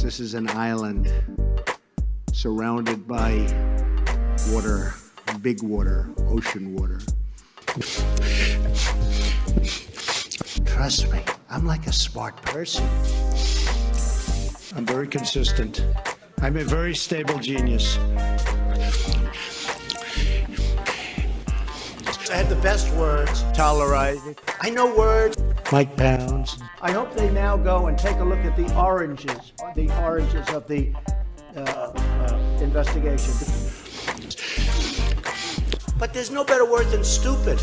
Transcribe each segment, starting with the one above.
Yes, this is an island surrounded by water, big water, ocean water. Trust me, I'm like a smart person. I'm very consistent. I'm a very stable genius. I had the best words. Tolerized. I know words. Mike Pounds. I hope they now go and take a look at the oranges of the investigation. But there's no better word than stupid.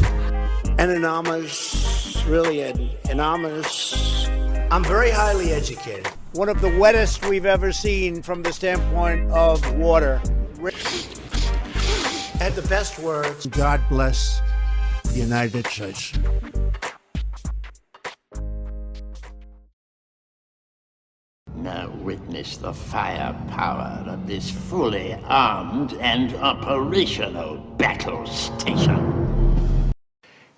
Anonymous, really anonymous. I'm very highly educated. One of the wettest we've ever seen from the standpoint of water. I had the best words. God bless the United States. Now witness the firepower of this fully armed and operational battle station.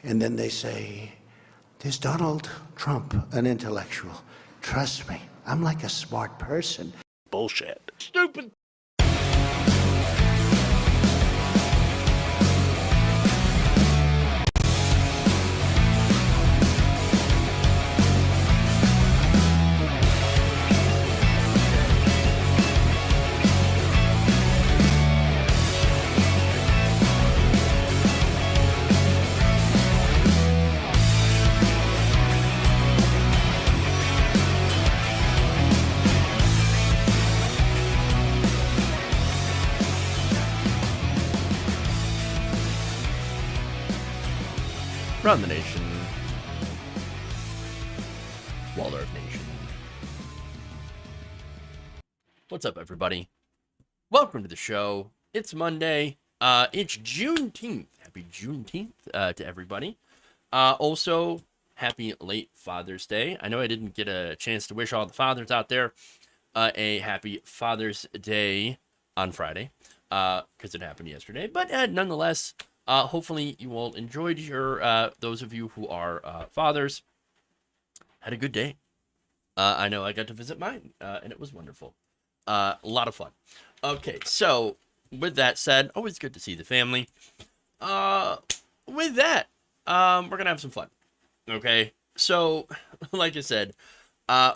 And then they say, there's Donald Trump, an intellectual. Trust me, I'm like a smart person. Bullshit. Stupid. Around the nation, Waldorf Nation. What's up, everybody? Welcome to the show. It's Monday. It's Juneteenth. Happy Juneteenth to everybody. Also, happy late Father's Day. I know I didn't get a chance to wish all the fathers out there a happy Father's Day on Friday because it happened yesterday. But nonetheless, hopefully you all enjoyed your, those of you who are fathers, had a good day. I know I got to visit mine, and it was wonderful. A lot of fun. Okay, so with that said, always good to see the family. With that, we're going to have some fun. Okay, so like I said,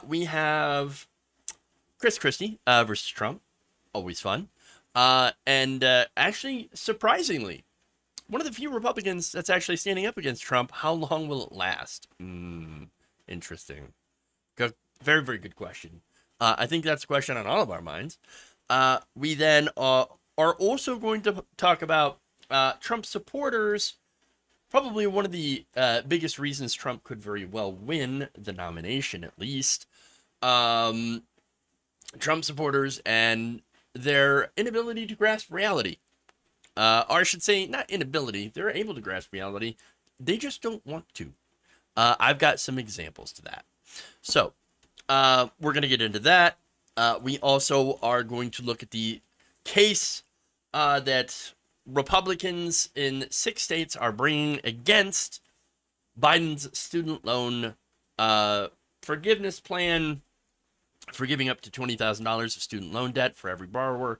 we have Christie versus Trump. Always fun. And actually, surprisingly, one of the few Republicans that's actually standing up against Trump. How long will it last? Interesting. Very, very good question. I think that's a question on all of our minds. We then are also going to talk about Trump supporters. Probably one of the biggest reasons Trump could very well win the nomination, at least. Trump supporters and their inability to grasp reality. Or I should say, not inability. They're able to grasp reality. They just don't want to. I've got some examples to that. So, we're going to get into that. We also are going to look at the case that Republicans in 6 states are bringing against Biden's student loan forgiveness plan, forgiving up to $20,000 of student loan debt for every borrower.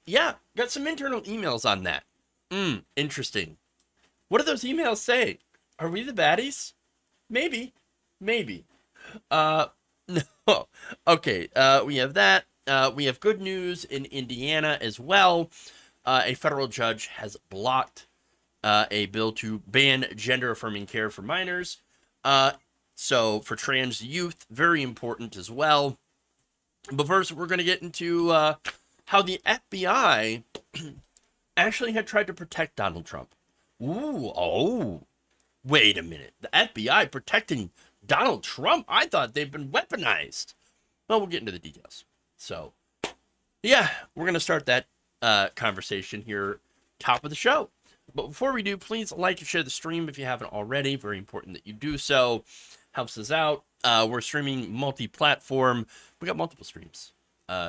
Yeah, got some internal emails on that. Interesting. What do those emails say? Are we the baddies? Maybe. No. Okay, we have that. We have good news in Indiana as well. A federal judge has blocked a bill to ban gender-affirming care for minors. So for trans youth, very important as well. But first, we're going to get into how the FBI actually had tried to protect Donald Trump. Wait a minute. The FBI protecting Donald Trump? I thought they've been weaponized. Well, we'll get into the details. So, yeah, we're going to start that conversation here, top of the show. But before we do, please like and share the stream if you haven't already. Very important that you do so. Helps us out. We're streaming multi-platform. We got multiple streams.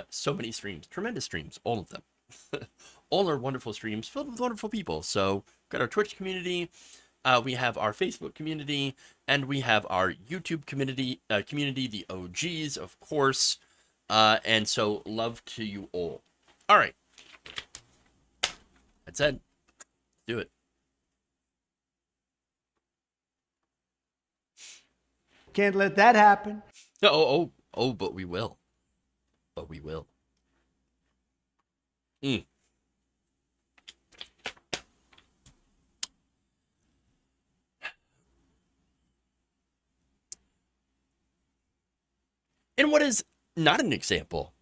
So many streams. Tremendous streams. All of them. All are wonderful streams filled with wonderful people. So, we've got our Twitch community. We have our Facebook community. And we have our YouTube community, the OGs, of course. And so love to you all. All right. That said, do it. Can't let that happen. Oh, but we will. But we will. And what is not an example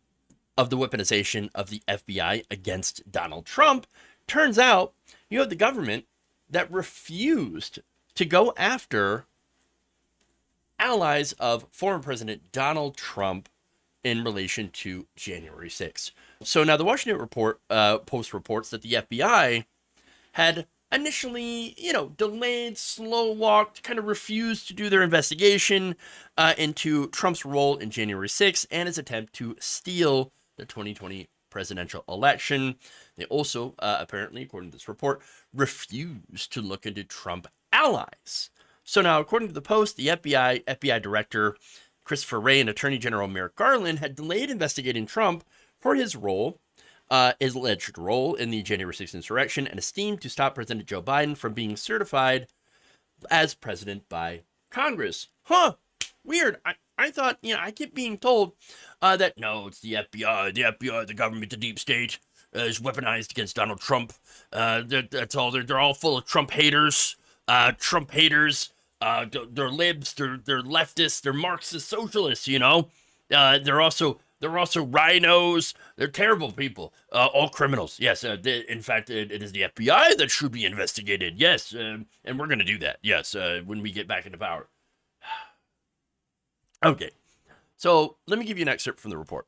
of the weaponization of the FBI against Donald Trump, turns out you have the government that refused to go after allies of former President Donald Trump in relation to January 6th. So now the Washington Post reports that the FBI had initially, delayed, slow-walked, kind of refused to do their investigation into Trump's role in January 6th and his attempt to steal the 2020 presidential election. They also, apparently, according to this report, refused to look into Trump allies. So now, according to the Post, the FBI Director Christopher Wray and Attorney General Merrick Garland had delayed investigating Trump for his alleged role in the January 6th insurrection, and a scheme to stop President Joe Biden from being certified as president by Congress. Weird. I thought, I keep being told that, no, it's the FBI, the government, the deep state is weaponized against Donald Trump. That's all. They're all full of Trump haters. They're libs, they're leftists, they're Marxist socialists, They're also rhinos. They're terrible people. All criminals. Yes. In fact, it is the FBI that should be investigated. Yes. And we're going to do that. Yes. When we get back into power. Okay. So let me give you an excerpt from the report.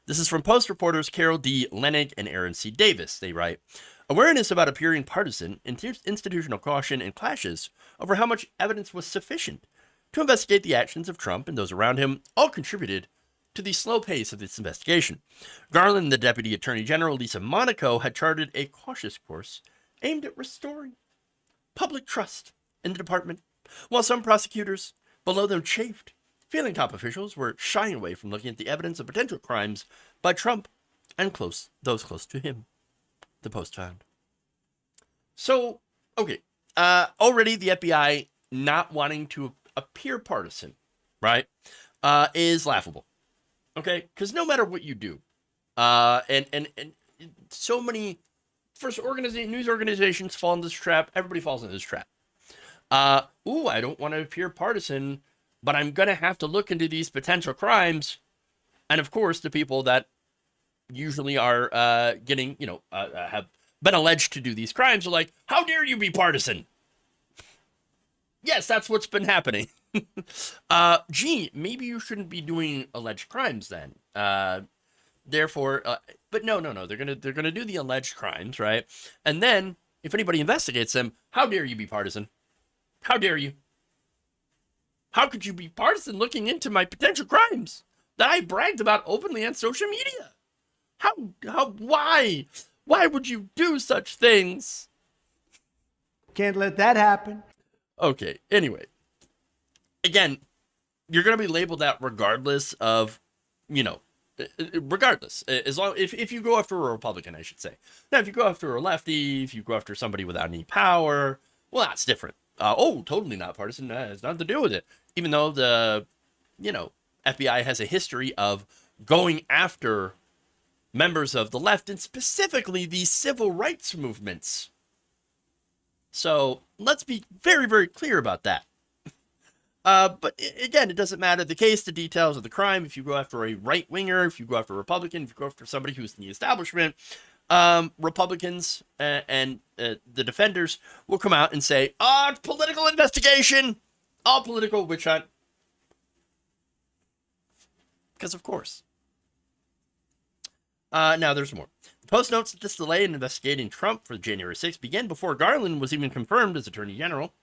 This is from Post reporters Carol D. Lenig and Aaron C. Davis. They write, awareness about appearing partisan, institutional caution, and clashes over how much evidence was sufficient to investigate the actions of Trump and those around him all contributed to the slow pace of this investigation. Garland and the Deputy Attorney General Lisa Monaco had charted a cautious course aimed at restoring public trust in the department, while some prosecutors below them chafed. Feeling top officials were shying away from looking at the evidence of potential crimes by Trump and those close to him, the Post found. So, okay, already the FBI not wanting to appear partisan, right, is laughable. Okay, because no matter what you do, and so many news organizations fall into this trap. Everybody falls into this trap. I don't want to appear partisan, but I'm gonna have to look into these potential crimes. And of course, the people that usually are getting, have been alleged to do these crimes are like, how dare you be partisan? Yes, that's what's been happening. Maybe you shouldn't be doing alleged crimes then. Therefore, but no. They're gonna do the alleged crimes, right? And then if anybody investigates them, how dare you be partisan? How dare you? How could you be partisan looking into my potential crimes that I bragged about openly on social media? Why? Why would you do such things? Can't let that happen. Okay, anyway. Again, you're going to be labeled that regardless of, regardless. As long if you go after a Republican, I should say. Now, if you go after a lefty, if you go after somebody without any power, well, that's different. Totally not partisan. It has nothing to do with it. Even though the, FBI has a history of going after members of the left and specifically the civil rights movements. So let's be very, very clear about that. But again, it doesn't matter the case, the details of the crime. If you go after a right winger, if you go after a Republican, if you go after somebody who's in the establishment, Republicans and the defenders will come out and say, it's political investigation, all political witch hunt. Because of course. Now there's more. The Post notes that this delay in investigating Trump for January 6th began before Garland was even confirmed as Attorney General.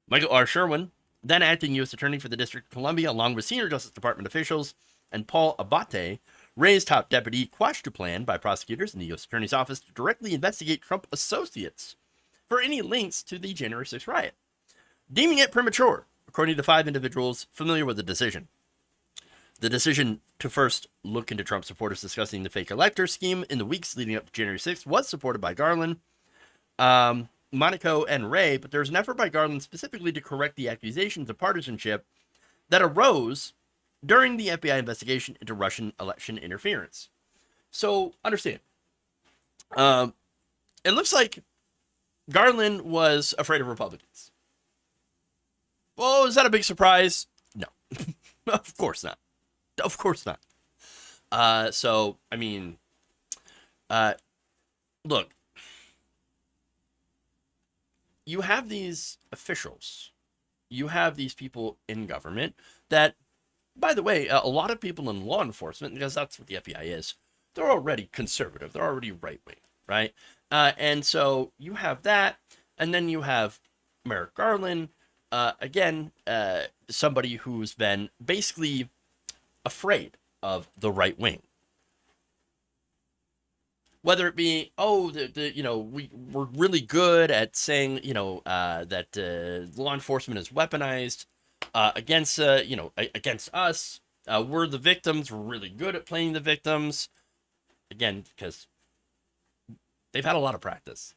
Michael R. Sherwin, then acting U.S. Attorney for the District of Columbia, along with senior Justice Department officials, and Paul Abate, Wray's top deputy, quashed a plan by prosecutors in the U.S. Attorney's Office to directly investigate Trump associates for any links to the January 6th riot, deeming it premature, according to 5 individuals familiar with the decision. The decision to first look into Trump supporters discussing the fake elector scheme in the weeks leading up to January 6th was supported by Garland, Monaco, and Wray, but there was an effort by Garland specifically to correct the accusations of partisanship that arose during the FBI investigation into Russian election interference. So, understand. It looks like Garland was afraid of Republicans. Well, is that a big surprise? No. Of course not. Of course not. So, I mean, look, you have these officials, you have these people in government that, by the way, a lot of people in law enforcement, because that's what the FBI is, they're already conservative, they're already right-wing, right? And so you have that, and then you have Merrick Garland, again, somebody who's been basically afraid of the right wing. Whether it be, we're really good at saying, that law enforcement is weaponized against us. We're the victims. We're really good at playing the victims. Again, because they've had a lot of practice.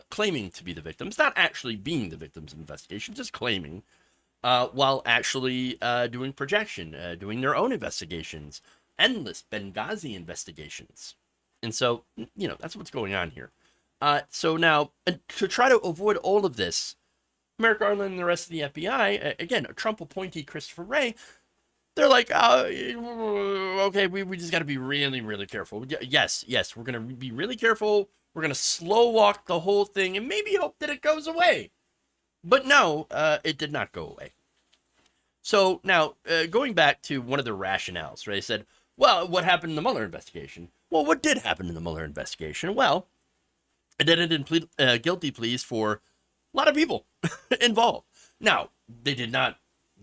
Claiming to be the victims, not actually being the victims of investigation, just claiming, while actually doing projection, doing their own investigations, endless Benghazi investigations. And so, that's what's going on here. So now, to try to avoid all of this, Merrick Garland and the rest of the FBI, again, a Trump appointee, Christopher Wray, they're like, okay, we just got to be really, really careful. Yes, we're going to be really careful. We're going to slow walk the whole thing and maybe hope that it goes away. But no, it did not go away. So now, going back to one of the rationales, right? They said, well, what happened in the Mueller investigation? Well, what did happen in the Mueller investigation? Well, it ended in guilty pleas for a lot of people involved. Now, they did not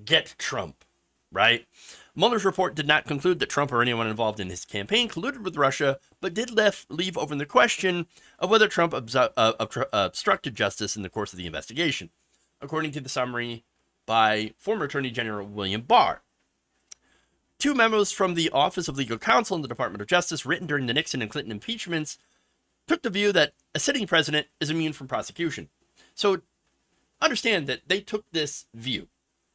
get Trump, right? Mueller's report did not conclude that Trump or anyone involved in his campaign colluded with Russia, but did leave open the question of whether Trump obstructed justice in the course of the investigation, according to the summary by former Attorney General William Barr. Two memos from the Office of Legal Counsel in the Department of Justice, written during the Nixon and Clinton impeachments, took the view that a sitting president is immune from prosecution. So understand that they took this view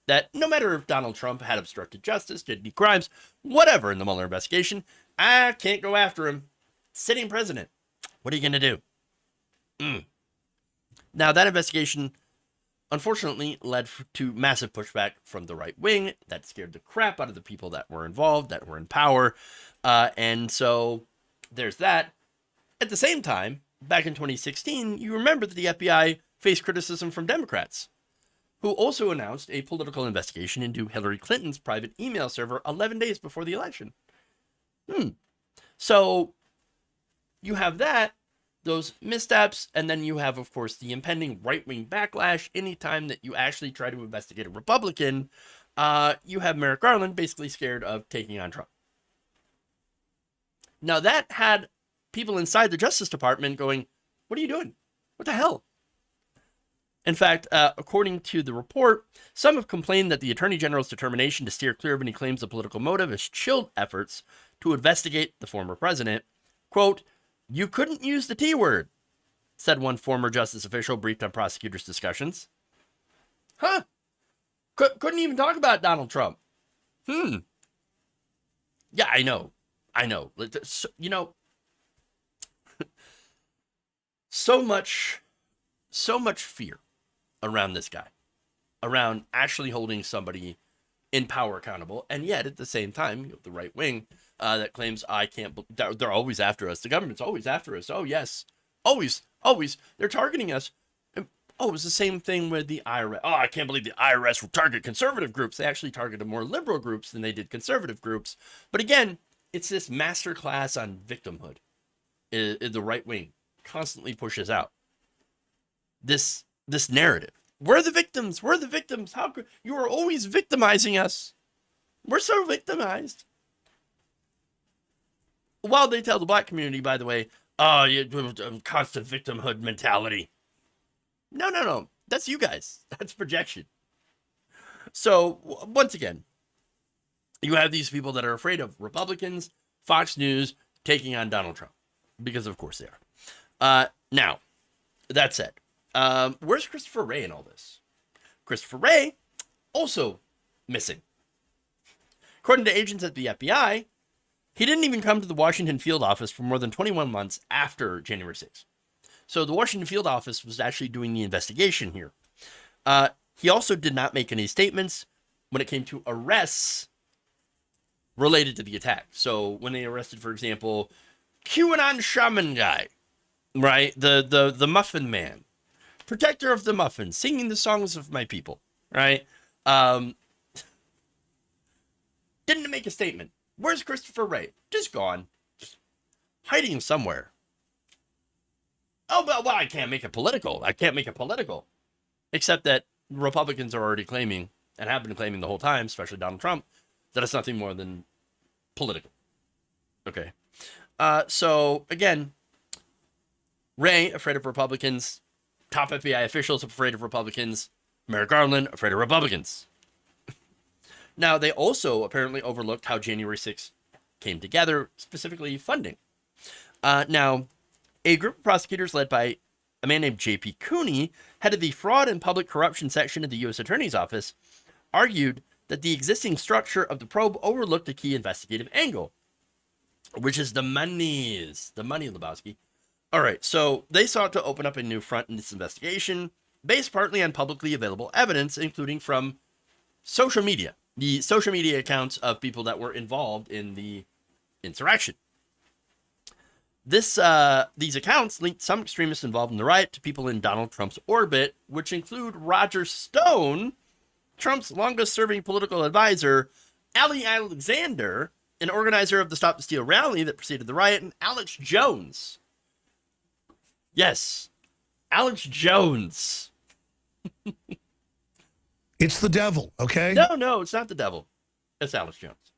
that no matter if Donald Trump had obstructed justice, did any crimes, whatever in the Mueller investigation, I can't go after him. Sitting president. What are you going to do? Now, that investigation unfortunately led to massive pushback from the right wing. That scared the crap out of the people that were involved, that were in power. And so there's that. At the same time, back in 2016, you remember that the FBI faced criticism from Democrats, who also announced a political investigation into Hillary Clinton's private email server 11 days before the election. So you have that, those missteps, and then you have, of course, the impending right-wing backlash. Anytime that you actually try to investigate a Republican, you have Merrick Garland basically scared of taking on Trump. Now, that had people inside the Justice Department going, what are you doing? What the hell? In fact, according to the report, some have complained that the Attorney General's determination to steer clear of any claims of political motive has chilled efforts to investigate the former president. Quote, "You couldn't use the T word," said one former justice official briefed on prosecutors' discussions. Couldn't even talk about Donald Trump. Yeah, I know. So much fear around this guy, around actually holding somebody in power accountable, and yet at the same time, you have the right wing that claims they're always after us. The government's always after us. Oh yes, always. They're targeting us. Oh, it was the same thing with the IRS. Oh, I can't believe the IRS will target conservative groups. They actually targeted more liberal groups than they did conservative groups. But again, it's this masterclass on victimhood. The right wing constantly pushes out this narrative. We're the victims. How could you are always victimizing us? We're so victimized. While they tell the black community, by the way, constant victimhood mentality. No. That's you guys. That's projection. So once again, you have these people that are afraid of Republicans, Fox News taking on Donald Trump, because of course they are. Now, that said, where's Christopher Wray in all this? Christopher Wray, also missing. According to agents at the FBI, he didn't even come to the Washington field office for more than 21 months after January 6th. So the Washington field office was actually doing the investigation here. He also did not make any statements when it came to arrests related to the attack. So when they arrested, for example, QAnon shaman guy, right? The muffin man, protector of the muffin, singing the songs of my people, right? Didn't make a statement. Where's Christopher Wray? Just gone. Just hiding somewhere. Oh, well, I can't make it political. Except that Republicans are already claiming, and have been claiming the whole time, especially Donald Trump, that it's nothing more than political. Okay. So, again, Wray, afraid of Republicans. Top FBI officials afraid of Republicans. Merrick Garland, afraid of Republicans. Now, they also apparently overlooked how January 6th came together, specifically funding. Now, a group of prosecutors led by a man named J.P. Cooney, head of the Fraud and Public Corruption section of the U.S. Attorney's Office, argued that the existing structure of the probe overlooked a key investigative angle, which is the money, Lebowski. All right, so they sought to open up a new front in this investigation, based partly on publicly available evidence, including from social media, the social media accounts of people that were involved in the insurrection. These accounts linked some extremists involved in the riot to people in Donald Trump's orbit, which include Roger Stone, Trump's longest-serving political advisor, Ali Alexander, an organizer of the Stop the Steal rally that preceded the riot, and Alex Jones. Yes, Alex Jones. It's the devil, okay? No, it's not the devil. It's Alex Jones.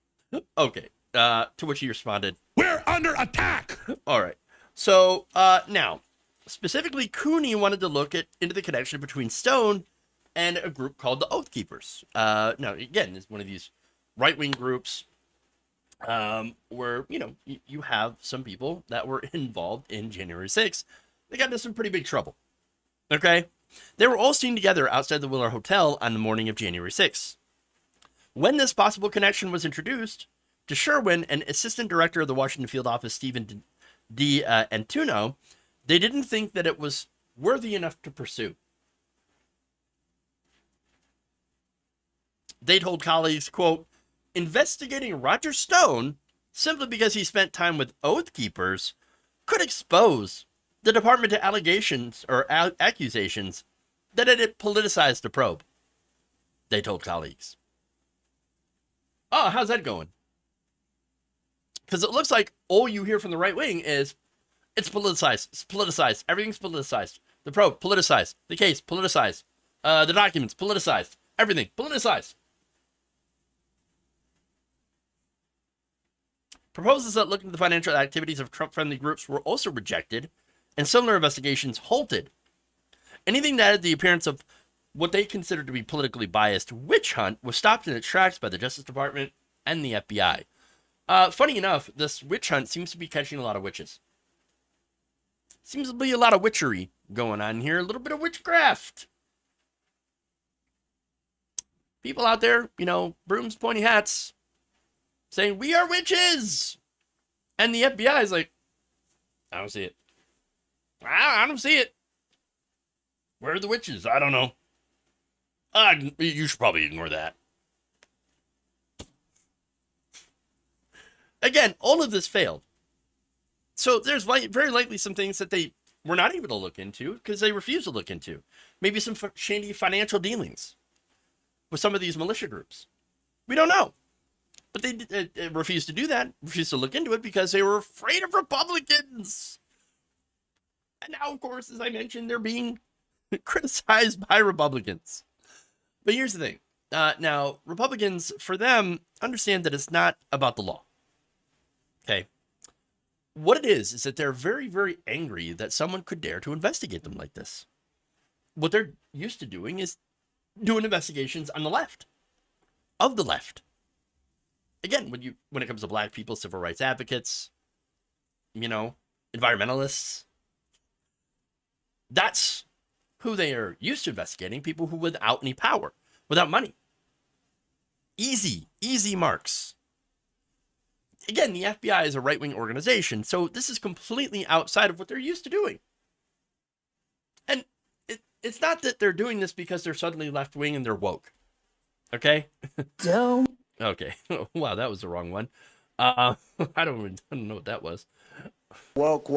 Okay, to which he responded, "We're under attack!" All right. So, now, specifically, Cooney wanted to look into the connection between Stone and a group called the Oath Keepers. Now, again, it's one of these right-wing groups where, you have some people that were involved in January 6th. They got into some pretty big trouble. Okay? They were all seen together outside the Willer Hotel on the morning of January 6th. When this possible connection was introduced to Sherwin, an assistant director of the Washington field office, Stephen D. Antuno, they didn't think that it was worthy enough to pursue. They told colleagues, quote, investigating Roger Stone simply because he spent time with Oath Keepers could expose the department to allegations or accusations that it had politicized the probe. They told colleagues. Oh, how's that going? Because it looks like all you hear from the right wing is it's politicized. It's politicized. Everything's politicized. The probe, politicized. The case, politicized. The documents, politicized. Everything, politicized. Proposals that looked into the financial activities of Trump-friendly groups were also rejected, and similar investigations halted. Anything that added the appearance of what they considered to be politically biased witch hunt was stopped in its tracks by the Justice Department and the FBI. Funny enough, this witch hunt seems to be catching a lot of witches. Seems to be a lot of witchery going on here, a little bit of witchcraft. People out there, brooms, pointy hats, saying, we are witches! And the FBI is like, I don't see it. I don't see it. Where are the witches? I don't know. You should probably ignore that. Again, all of this failed. So there's very likely some things that they were not able to look into because they refused to look into. Maybe some shady financial dealings with some of these militia groups. We don't know. But they refused to do that, refused to look into it because they were afraid of Republicans. And now, of course, as I mentioned, they're being criticized by Republicans. But here's the thing. Now, Republicans, for them, understand that it's not about the law. Okay? What it is that they're very, very angry that someone could dare to investigate them like this. What they're used to doing is doing investigations on the left. Of the left. again, when it comes to black people, civil rights advocates, environmentalists, that's who they are used to investigating, people who without any power, without money. Easy marks. Again, the FBI is a right-wing organization, so this is completely outside of what they're used to doing. And it's not that they're doing this because they're suddenly left-wing and they're woke. Okay? Don't. Okay. Wow, that was the wrong one. I don't know what that was. Woke.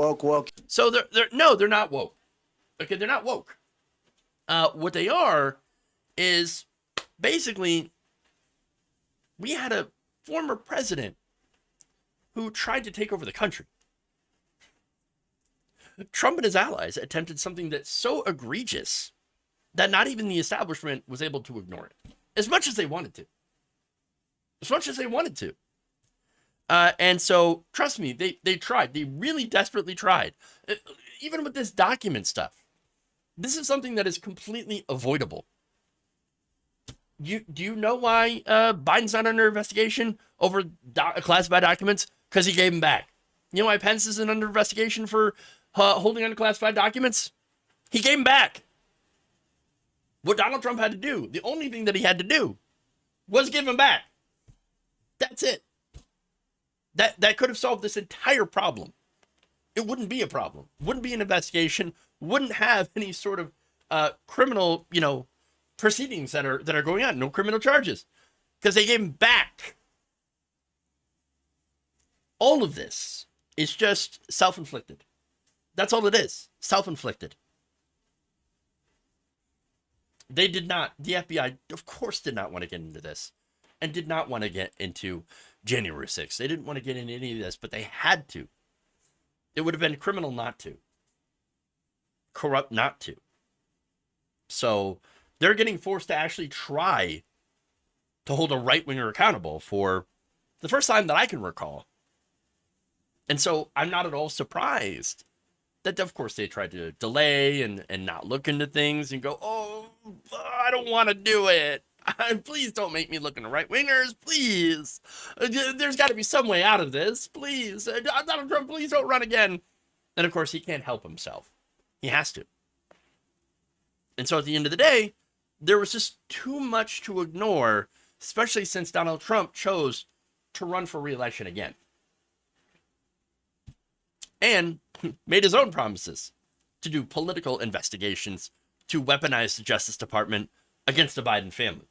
So they're not woke. Okay, they're not woke. What they are is basically, we had a former president who tried to take over the country. Trump and his allies attempted something that's so egregious that not even the establishment was able to ignore it, as much as they wanted to. And so, trust me, they tried. They really desperately tried. Even with this document stuff, this is something that is completely avoidable. Do you know why Biden's not under investigation over classified documents? Because he gave them back. You know why Pence isn't under investigation for holding unclassified documents? He gave them back. What Donald Trump had to do, the only thing that he had to do, was give them back. That's it. That could have solved this entire problem. It wouldn't be a problem. Wouldn't be an investigation. Wouldn't have any sort of criminal, proceedings that are going on. No criminal charges, because they gave him back. All of this is just self-inflicted. That's all it is. Self-inflicted. The FBI, of course, did not want to get into this, and did not want to get into January 6th. They didn't want to get into any of this, but they had to. It would have been criminal not to. Corrupt not to. So they're getting forced to actually try to hold a right-winger accountable for the first time that I can recall. And so I'm not at all surprised that, of course, they tried to delay and not look into things and go, oh, I don't want to do it. Please don't make me look into right-wingers, please. There's got to be some way out of this, please. Donald Trump, please don't run again. And, of course, he can't help himself. He has to. And so at the end of the day, there was just too much to ignore, especially since Donald Trump chose to run for re-election again. And made his own promises to do political investigations to weaponize the Justice Department against the Biden family.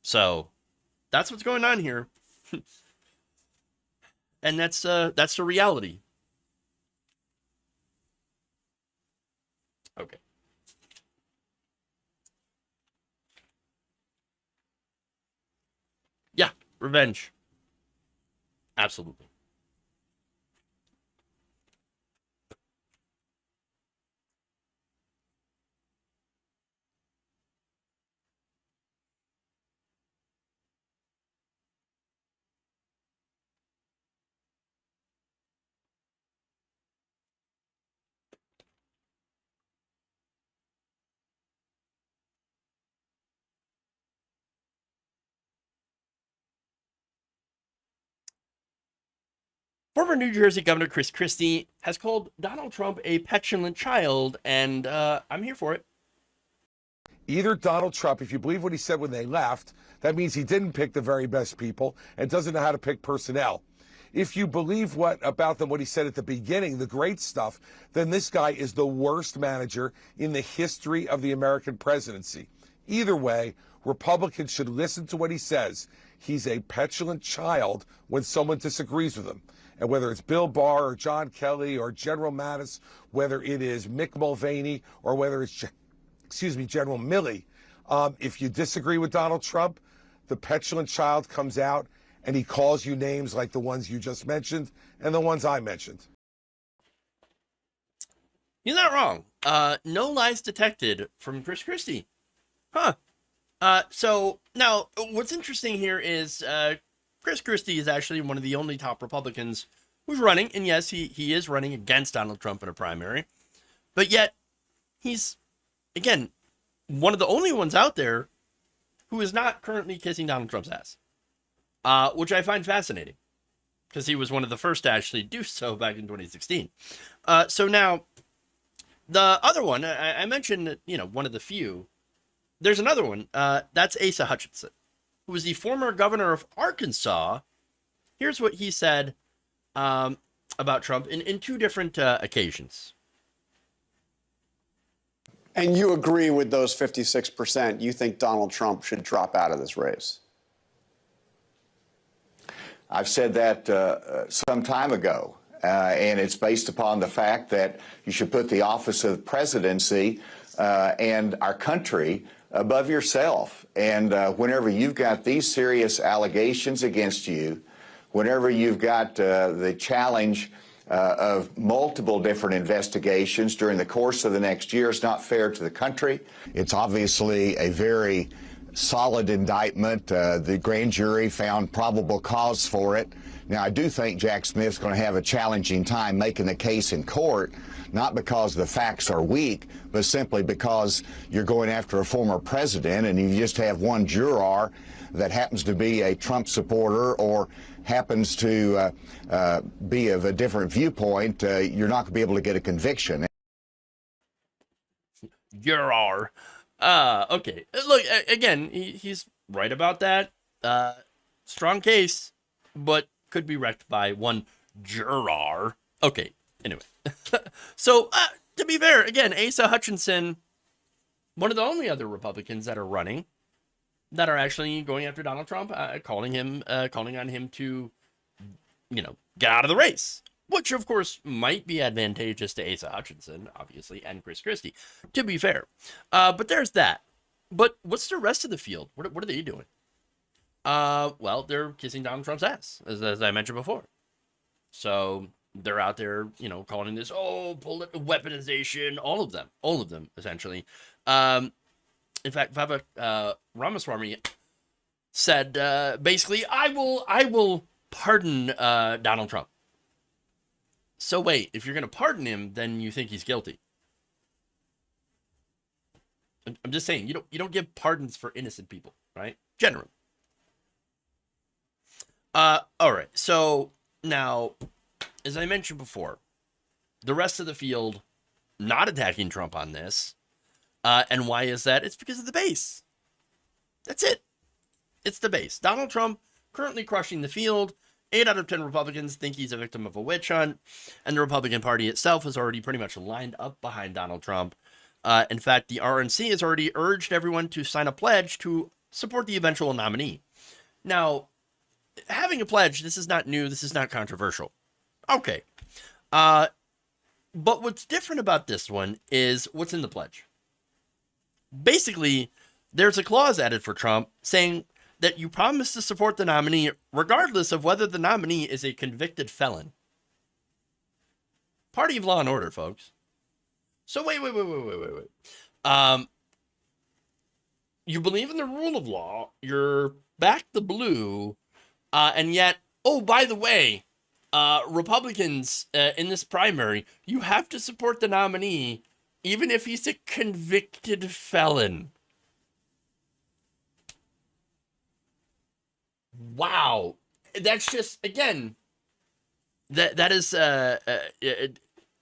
So that's what's going on here. And that's the reality. Okay. Yeah, revenge. Absolutely. Former New Jersey Governor Christie has called Donald Trump a petulant child, and I'm here for it. Either Donald Trump, if you believe what he said when they left, that means he didn't pick the very best people and doesn't know how to pick personnel. If you believe what he said at the beginning, the great stuff, then this guy is the worst manager in the history of the American presidency. Either way, Republicans should listen to what he says. He's a petulant child when someone disagrees with him. And whether it's Bill Barr or John Kelly or General Mattis, whether it is Mick Mulvaney or whether it's, General Milley, if you disagree with Donald Trump, the petulant child comes out and he calls you names like the ones you just mentioned and the ones I mentioned. You're not wrong. No lies detected from Chris Christie. Huh. So now what's interesting here is Chris Christie is actually one of the only top Republicans who's running. And yes, he is running against Donald Trump in a primary. But yet he's, again, one of the only ones out there who is not currently kissing Donald Trump's ass. which I find fascinating because he was one of the first to actually do so back in 2016. So now, the other one, I mentioned that, one of the few. There's another one. That's Asa Hutchinson, who was the former governor of Arkansas. Here's what he said about Trump in two different occasions. And you agree with those 56%? You think Donald Trump should drop out of this race? I've said that some time ago, and it's based upon the fact that you should put the office of presidency and our country above yourself. And whenever you've got these serious allegations against you, whenever you've got the challenge of multiple different investigations during the course of the next year, it's not fair to the country. It's obviously a very solid indictment. The grand jury found probable cause for it. Now, I do think Jack Smith's going to have a challenging time making the case in court, not because the facts are weak, but simply because you're going after a former president and you just have one juror that happens to be a Trump supporter or happens to be of a different viewpoint. You're not going to be able to get a conviction. Juror. Okay. Look, again, he's right about that. Strong case, but could be wrecked by one juror. Okay. Anyway. So, to be fair, again, Asa Hutchinson, one of the only other Republicans that are running that are actually going after Donald Trump, calling on him to, get out of the race, which of course might be advantageous to Asa Hutchinson, obviously, and Chris Christie, to be fair. But there's that. But what's the rest of the field? What are they doing? Well, they're kissing Donald Trump's ass, as I mentioned before. So they're out there, calling this, weaponization, all of them, essentially. In fact, Vivek Ramaswamy said, basically, I will pardon Donald Trump. So wait, if you're going to pardon him, then you think he's guilty. I'm just saying, you don't give pardons for innocent people, right? Generally. All right. So now, as I mentioned before, the rest of the field not attacking Trump on this. And why is that? It's because of the base. That's it. It's the base. Donald Trump currently crushing the field. 8 out of 10 Republicans think he's a victim of a witch hunt. And the Republican Party itself is already pretty much lined up behind Donald Trump. In fact, the RNC has already urged everyone to sign a pledge to support the eventual nominee. Now, having a pledge, this is not new. This is not controversial. Okay. But what's different about this one is what's in the pledge. Basically, there's a clause added for Trump saying that you promise to support the nominee regardless of whether the nominee is a convicted felon. Party of law and order, folks. So wait. You believe in the rule of law, you're back the blue, and yet, by the way, Republicans in this primary, you have to support the nominee even if he's a convicted felon. Wow. That's just, again, that is,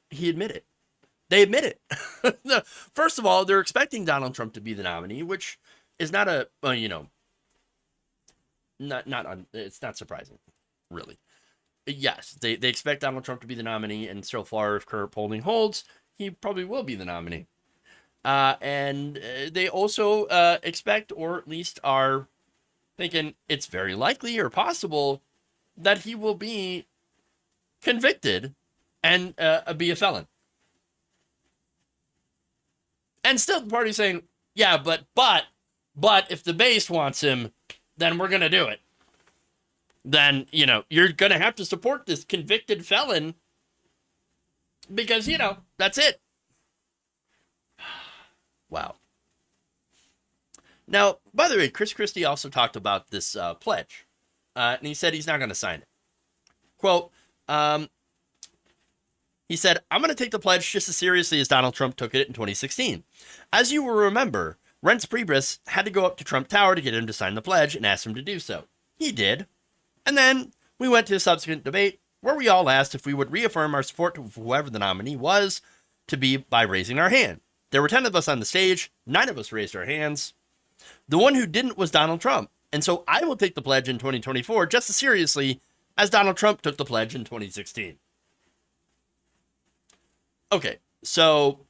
he admitted. They admit it. First of all, they're expecting Donald Trump to be the nominee, which is not it's not surprising, really. Yes, they expect Donald Trump to be the nominee, and so far, if current polling holds, he probably will be the nominee. And they also expect, or at least are thinking, it's very likely or possible that he will be convicted and be a felon. And still the party's saying, yeah, but if the base wants him, then we're going to do it. Then, you're going to have to support this convicted felon because, that's it. Wow. Now, by the way, Chris Christie also talked about this pledge, and he said he's not going to sign it. Quote, he said, I'm going to take the pledge just as seriously as Donald Trump took it in 2016. As you will remember, Reince Priebus had to go up to Trump Tower to get him to sign the pledge and ask him to do so. He did. And then we went to a subsequent debate where we all asked if we would reaffirm our support to whoever the nominee was to be by raising our hand. There were 10 of us on the stage. 9 of us raised our hands. The one who didn't was Donald Trump. And so I will take the pledge in 2024 just as seriously as Donald Trump took the pledge in 2016. Okay, so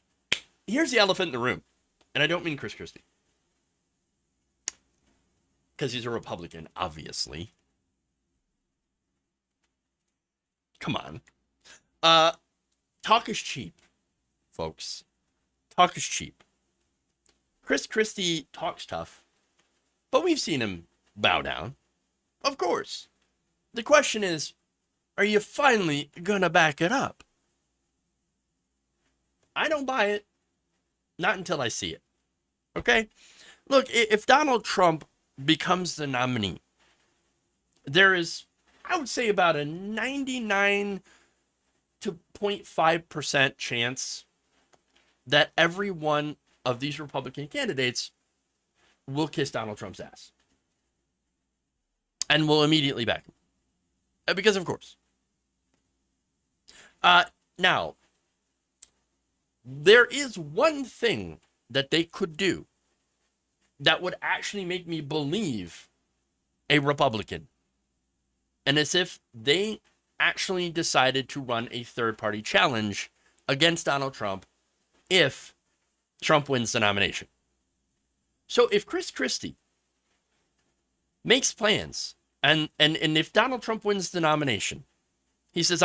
here's the elephant in the room. And I don't mean Chris Christie, because he's a Republican, obviously. Come on. Talk is cheap, folks. Talk is cheap. Chris Christie talks tough, but we've seen him bow down. Of course. The question is, are you finally gonna back it up? I don't buy it. Not until I see it. Okay? Look, if Donald Trump becomes the nominee, there is, I would say, about a 99 to 0.5% chance that every one of these Republican candidates will kiss Donald Trump's ass and will immediately back him. Because, of course. Now, there is one thing that they could do that would actually make me believe a Republican. And as if they actually decided to run a third-party challenge against Donald Trump if Trump wins the nomination. So if Chris Christie makes plans, and if Donald Trump wins the nomination, he says,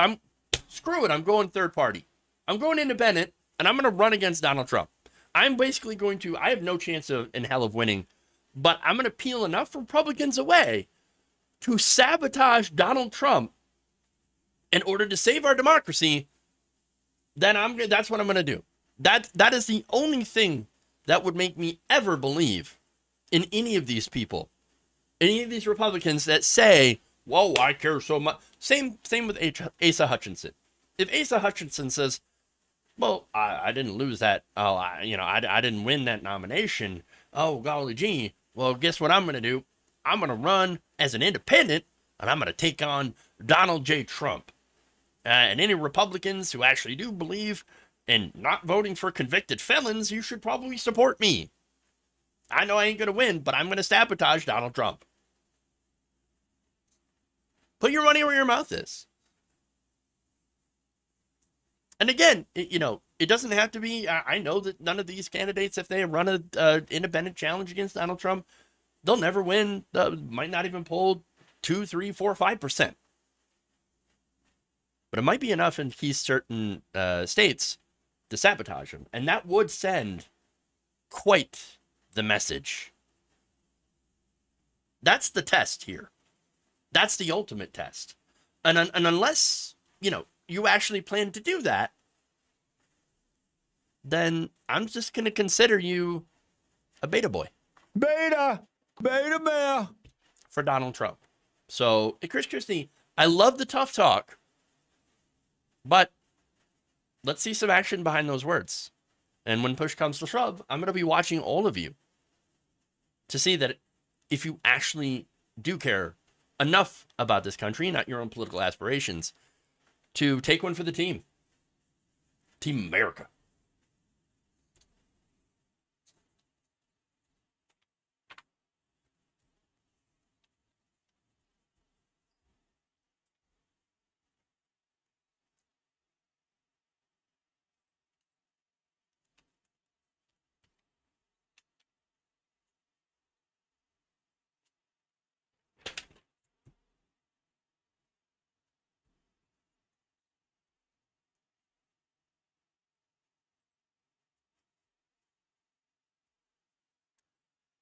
screw it, I'm going third party. I'm going independent, and I'm going to run against Donald Trump. I'm basically going to, I have no chance in hell of winning, but I'm going to peel enough Republicans away to sabotage Donald Trump in order to save our democracy. Then that's what I'm going to do. That is the only thing that would make me ever believe in any of these people, any of these Republicans that say, whoa, I care so much. Same with Asa Hutchinson. If Asa Hutchinson says, well, I didn't lose that. Oh, I didn't win that nomination. Oh, golly gee. Well, guess what I'm going to do? I'm going to run as an independent, and I'm going to take on Donald J. Trump. And any Republicans who actually do believe in not voting for convicted felons, you should probably support me. I know I ain't going to win, but I'm going to sabotage Donald Trump. Put your money where your mouth is. And again, it doesn't have to be. I know that none of these candidates, if they run an independent challenge against Donald Trump, they'll never win. Might not even poll 2, 3, 4, 5%. But it might be enough in key certain states to sabotage him. And that would send quite the message. That's the test here. That's the ultimate test. And unless, you actually plan to do that, then I'm just going to consider you a beta boy. Beta male. For Donald Trump. So, Chris Christie, I love the tough talk, but let's see some action behind those words. And when push comes to shove, I'm going to be watching all of you to see that if you actually do care enough about this country, not your own political aspirations, to take one for the team. Team America.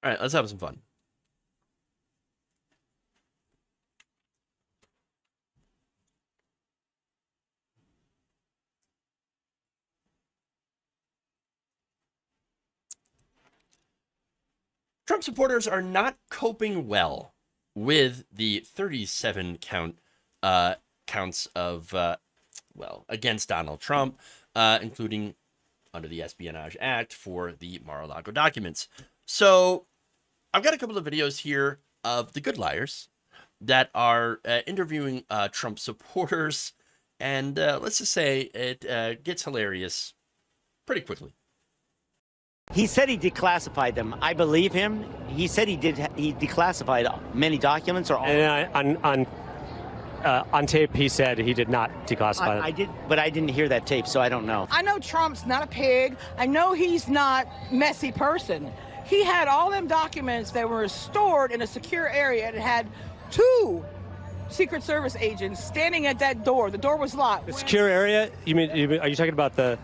All right, let's have some fun. Trump supporters are not coping well with the 37 counts of, against Donald Trump, including under the Espionage Act for the Mar-a-Lago documents. So I've got a couple of videos here of the good liars that are interviewing Trump supporters, and let's just say it gets hilarious pretty quickly. He said he declassified them. I believe him. He said he did. He declassified many documents, or all. And on tape, he said he did not declassify them. I did, but I didn't hear that tape, so I don't know. I know Trump's not a pig. I know he's not a messy person. He had all them documents that were stored in a secure area and had 2 Secret Service agents standing at that door. The door was locked. The secure area? You mean? Are you talking about the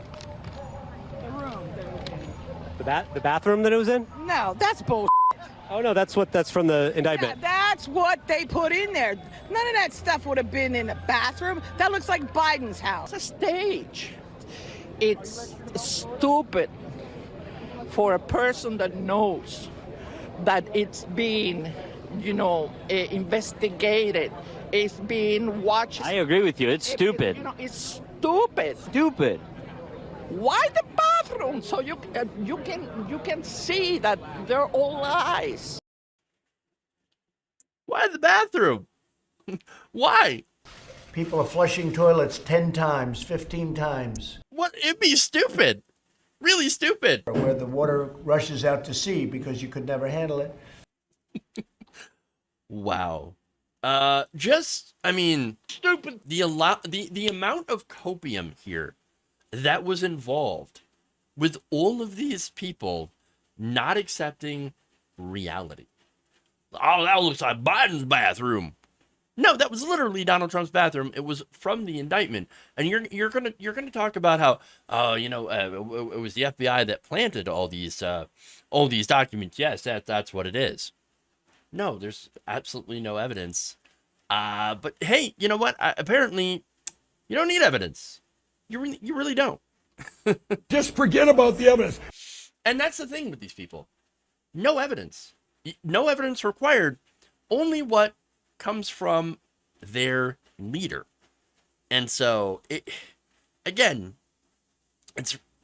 room? The bathroom that it was in? No, that's bullshit. Oh no, that's from the indictment. Yeah, that's what they put in there. None of that stuff would have been in the bathroom. That looks like Biden's house. It's a stage. It's stupid for a person that knows that it's being, investigated. It's being watched. I agree with you. It's stupid. It's stupid. Stupid. Why the bathroom? So you can see that they're all lies. Why the bathroom? Why? People are flushing toilets 10 times, 15 times. What? It'd be stupid. Really stupid. Where the water rushes out to sea because you could never handle it. Wow. Stupid. The amount of copium here that was involved with all of these people not accepting reality. Oh, that looks like Biden's bathroom. No, that was literally Donald Trump's bathroom. It was from the indictment. And you're gonna talk about how it was the FBI that planted all these documents. Yes, that's what it is. No, there's absolutely no evidence. But hey, you know what? Apparently, you don't need evidence. You really don't. Just forget about the evidence. And that's the thing with these people. No evidence. No evidence required. Only what comes from their leader. And so, it's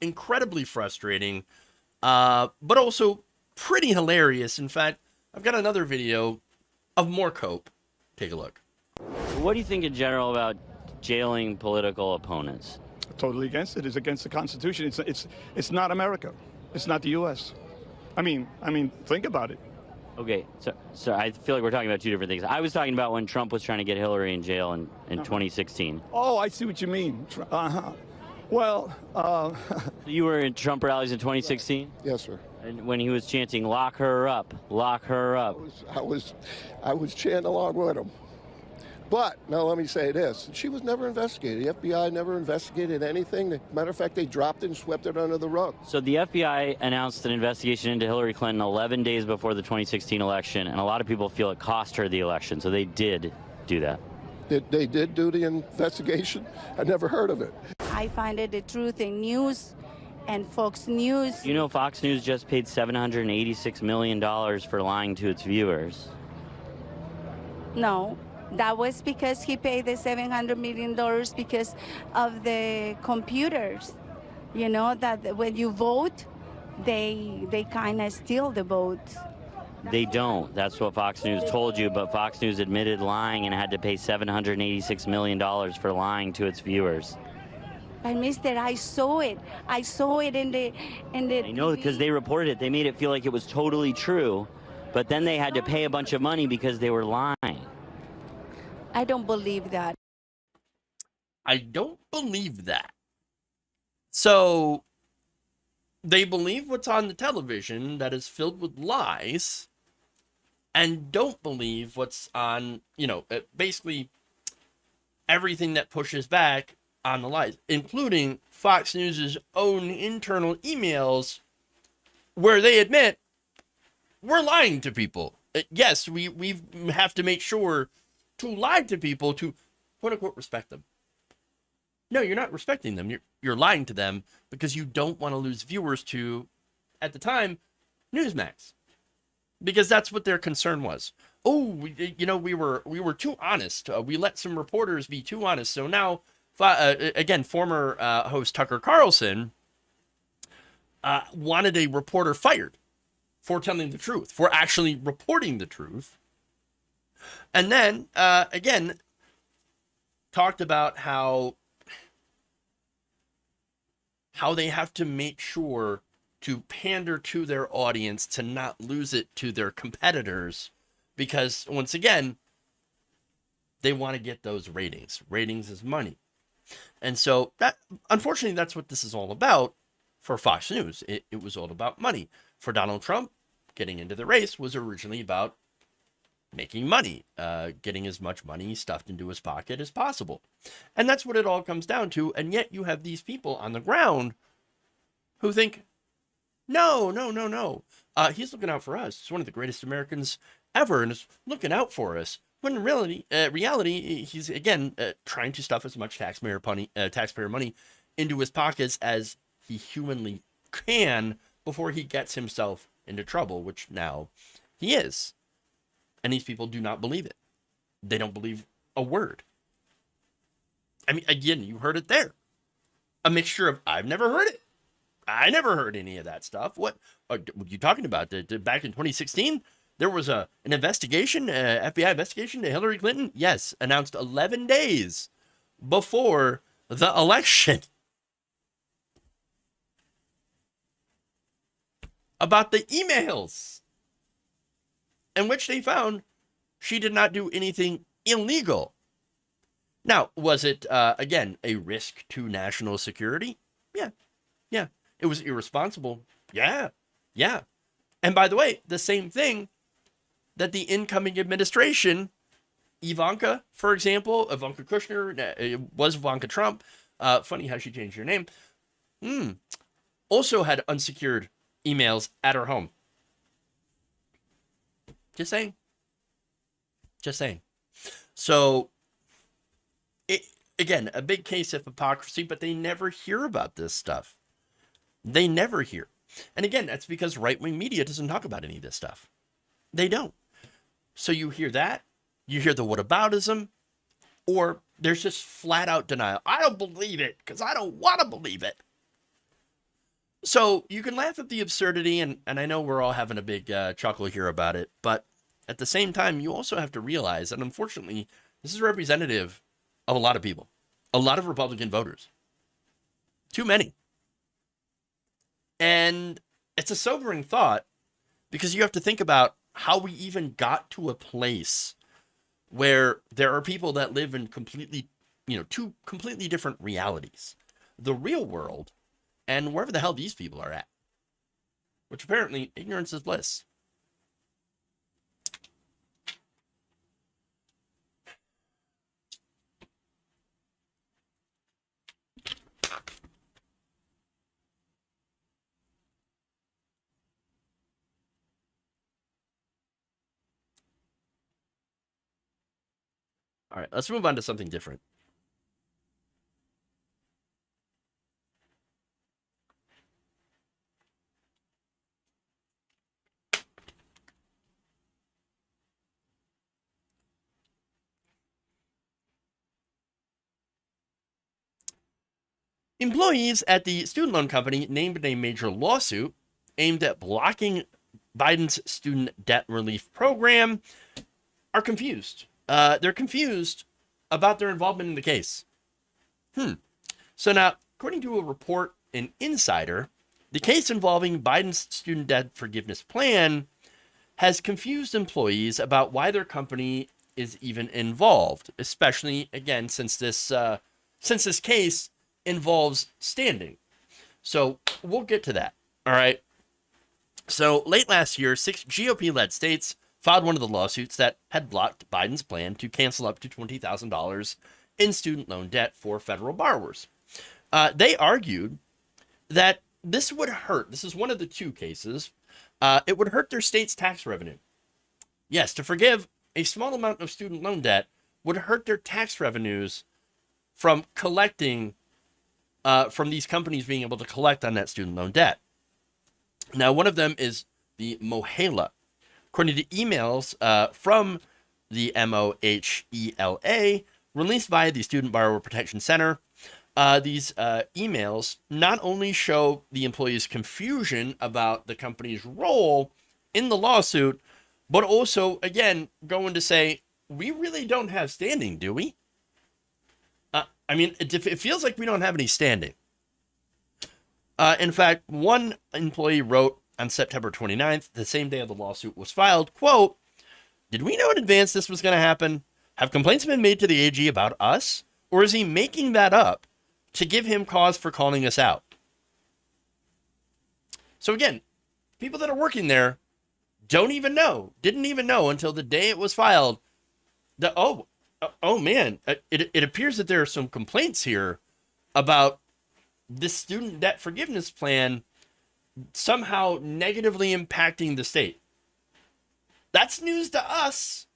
incredibly frustrating, but also pretty hilarious. In fact, I've got another video of more cope. Take a look. What do you think in general about jailing political opponents? Totally against it. It's against the Constitution. It's not America. It's not the U.S. I mean, think about it. Okay, so I feel like we're talking about 2 different things. I was talking about when Trump was trying to get Hillary in jail in 2016. Oh, I see what you mean. Well, you were in Trump rallies in 2016? Yes, sir. And when he was chanting, "Lock her up, lock her up." I was chanting along with him. But, now let me say this. She was never investigated. The FBI never investigated anything. Matter of fact, they dropped it and swept it under the rug. So the FBI announced an investigation into Hillary Clinton 11 days before the 2016 election, and a lot of people feel it cost her the election. So they did do that. They did do the investigation? I never heard of it. I find it the truth in news and Fox News. You know, Fox News just paid $786 million for lying to its viewers. No. That was because he paid the $700 million because of the computers. You know, that when you vote, they kind of steal the vote. They don't. That's what Fox News told you, but Fox News admitted lying and had to pay $786 million for lying to its viewers. But mister, I saw it. I saw it in the I know, because they reported it. They made it feel like it was totally true, but then they had to pay a bunch of money because they were lying. I don't believe that. I don't believe that. So they believe what's on the television that is filled with lies and don't believe what's on, basically everything that pushes back on the lies, including Fox News' own internal emails where they admit we're lying to people. Yes, we have to make sure to lie to people to, quote unquote, respect them. No, you're not respecting them. You're lying to them because you don't want to lose viewers to, at the time, Newsmax, because that's what their concern was. Oh, we were too honest. We let some reporters be too honest. So now, again, former host Tucker Carlson wanted a reporter fired for telling the truth, for actually reporting the truth. And then, again, talked about how they have to make sure to pander to their audience to not lose it to their competitors, because once again, they want to get those ratings. Ratings is money. And so that, unfortunately, that's what this is all about for Fox News. It was all about money. For Donald Trump, getting into the race was originally about making money, getting as much money stuffed into his pocket as possible. And that's what it all comes down to. And yet you have these people on the ground who think, no. He's looking out for us. He's one of the greatest Americans ever and is looking out for us. When in reality, he's, again, trying to stuff as much taxpayer money into his pockets as he humanly can before he gets himself into trouble, which now he is. And these people do not believe it. They don't believe a word. I mean, again, you heard it there. A mixture of, I've never heard it. I never heard any of that stuff. What are you talking about? Back in 2016, there was an investigation, FBI investigation to Hillary Clinton. Yes, announced 11 days before the election about the emails in which they found she did not do anything illegal. Now, was it, again, a risk to national security? Yeah. It was irresponsible. Yeah. And by the way, the same thing that the incoming administration, Ivanka, for example, Ivanka Kushner, it was Ivanka Trump. Funny how she changed her name. Also had unsecured emails at her home. Just saying. So, again, a big case of hypocrisy, but they never hear about this stuff. They never hear. And again, that's because right-wing media doesn't talk about any of this stuff. They don't. So you hear that, you hear the whataboutism, or there's just flat-out denial. I don't believe it because I don't want to believe it. So you can laugh at the absurdity, and I know we're all having a big chuckle here about it, but at the same time, you also have to realize that unfortunately, this is representative of a lot of people, a lot of Republican voters. Too many. And it's a sobering thought because you have to think about how we even got to a place where there are people that live in two completely different realities. The real world and wherever the hell these people are at. Which apparently, ignorance is bliss. All right, let's move on to something different. Employees at the student loan company named in a major lawsuit aimed at blocking Biden's student debt relief program are confused. They're confused about their involvement in the case. So now, according to a report in Insider, the case involving Biden's student debt forgiveness plan has confused employees about why their company is even involved, especially, again, since this case involves standing. So we'll get to that. All right. So late last year, 6 GOP-led states filed one of the lawsuits that had blocked Biden's plan to cancel up to $20,000 in student loan debt for federal borrowers. They argued that this would hurt. This is one of the two cases. It would hurt their state's tax revenue. Yes, to forgive a small amount of student loan debt would hurt their tax revenues from collecting, from these companies being able to collect on that student loan debt. Now, one of them is the MOHELA. According to emails from the MOHELA released by the Student Borrower Protection Center, these emails not only show the employees' confusion about the company's role in the lawsuit, but also, again, going to say, we really don't have standing, do we? I mean, it feels like we don't have any standing. In fact, one employee wrote on September 29th, the same day of the lawsuit was filed, quote, "Did we know in advance this was going to happen? Have complaints been made to the AG about us? Or is he making that up to give him cause for calling us out?" So again, people that are working there didn't even know until the day it was filed that, oh man, it appears that there are some complaints here about this student debt forgiveness plan somehow negatively impacting the state. That's news to us.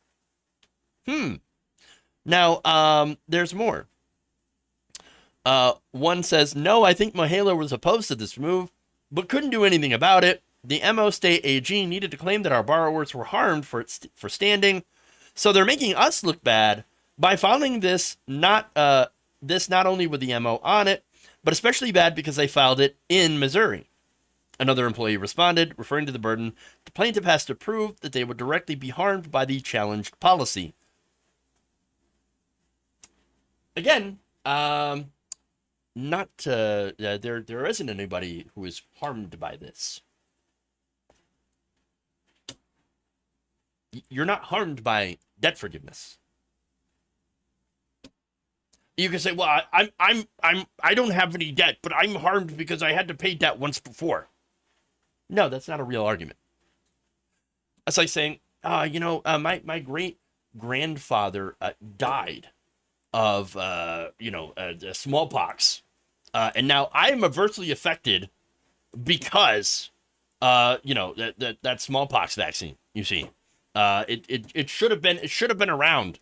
Now, there's more. One says, "No, I think Mohela was opposed to this move, but couldn't do anything about it. The MO State AG needed to claim that our borrowers were harmed for standing, so they're making us look bad by filing this not only with the MO on it, but especially bad because they filed it in Missouri." Another employee responded, referring to the burden the plaintiff has to prove that they would directly be harmed by the challenged policy. Again, there isn't anybody who is harmed by this. You're not harmed by debt forgiveness. You can say, "Well, I don't have any debt, but I'm harmed because I had to pay debt once before." No, that's not a real argument. That's like saying, my great grandfather died of smallpox, and now I am adversely affected because that smallpox vaccine. You see, it should have been around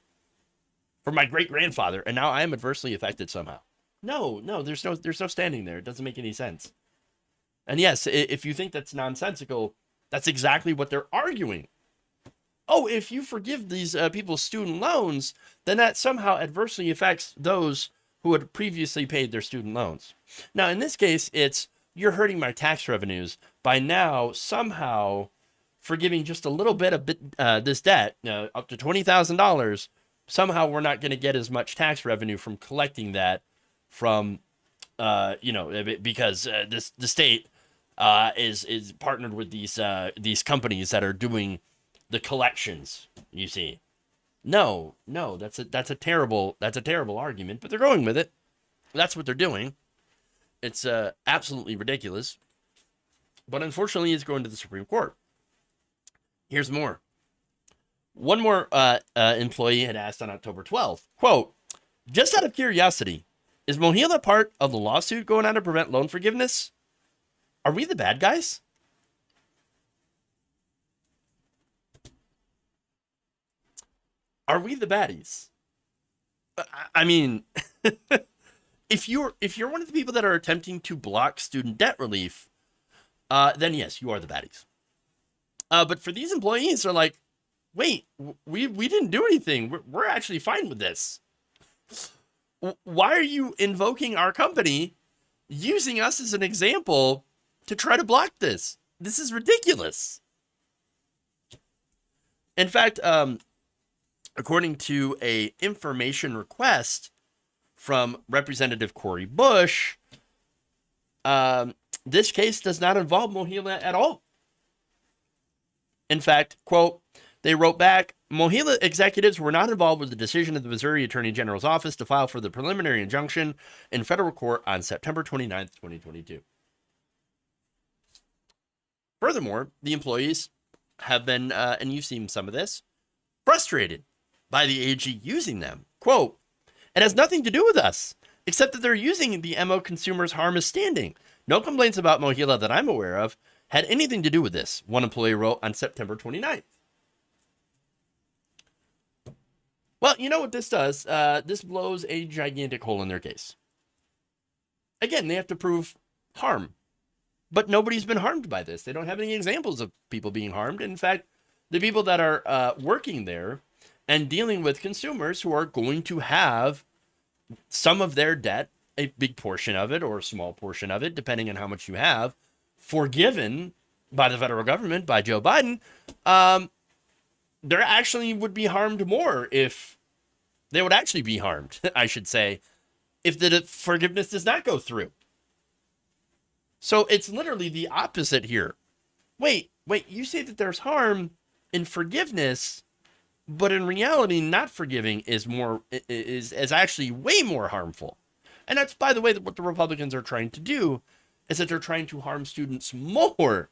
for my great grandfather, and now I am adversely affected somehow. No, there's no standing there. It doesn't make any sense. And yes, if you think that's nonsensical, that's exactly what they're arguing. Oh, if you forgive these people's student loans, then that somehow adversely affects those who had previously paid their student loans. Now, in this case, it's you're hurting my tax revenues by now somehow forgiving just a little bit of this debt, up to $20,000. Somehow we're not going to get as much tax revenue from collecting that from, because the state is partnered with these companies that are doing the collections. You see, no, that's a terrible argument, but they're going with it. That's what they're doing. It's absolutely ridiculous, but unfortunately, it's going to the Supreme Court. Here's more. One more employee had asked on October 12th, quote, "Just out of curiosity, is Mohela part of the lawsuit going on to prevent loan forgiveness? Are we the bad guys?" Are we the baddies? I mean, if you're one of the people that are attempting to block student debt relief, then yes, you are the baddies. But for these employees, they're like, wait, we didn't do anything. We're actually fine with this. Why are you invoking our company, using us as an example to try to block this? This is ridiculous. In fact, according to a information request from Representative Cori Bush, this case does not involve Mohela at all. In fact, quote, they wrote back, "Mohela executives were not involved with the decision of the Missouri Attorney General's office to file for the preliminary injunction in federal court on September 29th, 2022. Furthermore, the employees have been, and you've seen some of this, frustrated by the AG using them. Quote, "It has nothing to do with us, except that they're using the MO consumers harm as standing. No complaints about Mohela that I'm aware of had anything to do with this," one employee wrote on September 29th. Well, you know what this does? This blows a gigantic hole in their case. Again, they have to prove harm. But nobody's been harmed by this. They don't have any examples of people being harmed. In fact, the people that are working there and dealing with consumers who are going to have some of their debt, a big portion of it or a small portion of it, depending on how much you have, forgiven by the federal government, by Joe Biden, there actually would be harmed more if they would actually be harmed, I should say, if the forgiveness does not go through. So it's literally the opposite here. Wait, you say that there's harm in forgiveness, but in reality, not forgiving is actually way more harmful. And that's, by the way, what the Republicans are trying to do, is that they're trying to harm students more.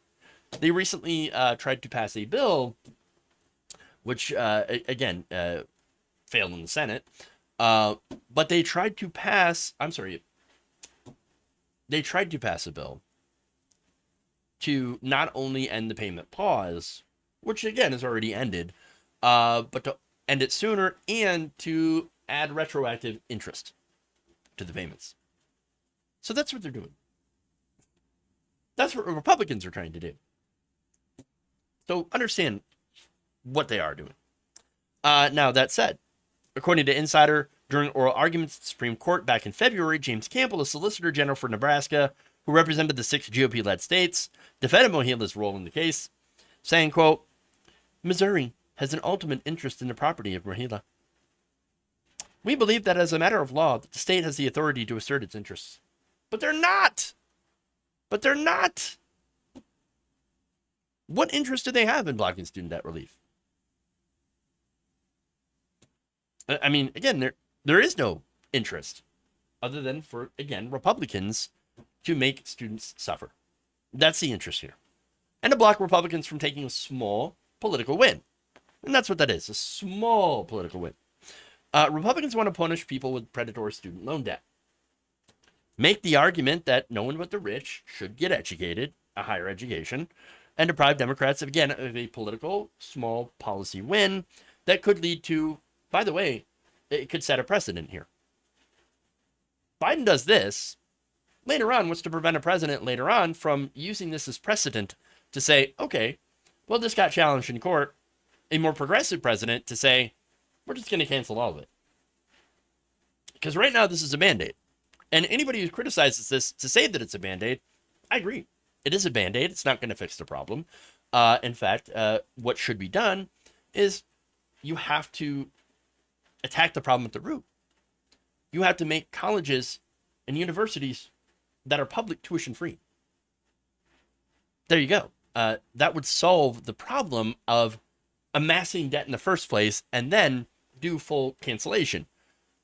They recently tried to pass a bill, which, again, failed in the Senate. But they tried to pass, they tried to pass a bill to not only end the payment pause, which, again, is already ended, but to end it sooner and to add retroactive interest to the payments. So that's what they're doing. That's what Republicans are trying to do. So understand what they are doing. Now, that said, according to Insider, during oral arguments at the Supreme Court back in February, James Campbell, the Solicitor General for Nebraska, who represented the 6 GOP-led states, defended Mohila's role in the case, saying, quote, Missouri has an ultimate interest in the property of Mohila. We believe that as a matter of law, that the state has the authority to assert its interests. But they're not. But they're not. What interest do they have in blocking student debt relief? I mean, again, there is no interest other than for, again, Republicans to make students suffer. That's the interest here. And to block Republicans from taking a small political win. And that's what that is, a small political win. Republicans want to punish people with predatory student loan debt. Make the argument that no one but the rich should get educated, a higher education, and deprive Democrats, again, of a political, small policy win that could lead to, by the way, it could set a precedent here. Biden does this. Later on, what's to prevent a president later on from using this as precedent to say, okay, well, this got challenged in court. A more progressive president to say, we're just going to cancel all of it. Because right now, this is a Band-Aid. And anybody who criticizes this to say that it's a Band-Aid, I agree. It is a Band-Aid. It's not going to fix the problem. In fact, what should be done is you have to attack the problem at the root. You have to make colleges and universities that are public tuition free. There you go. That would solve the problem of amassing debt in the first place and then do full cancellation.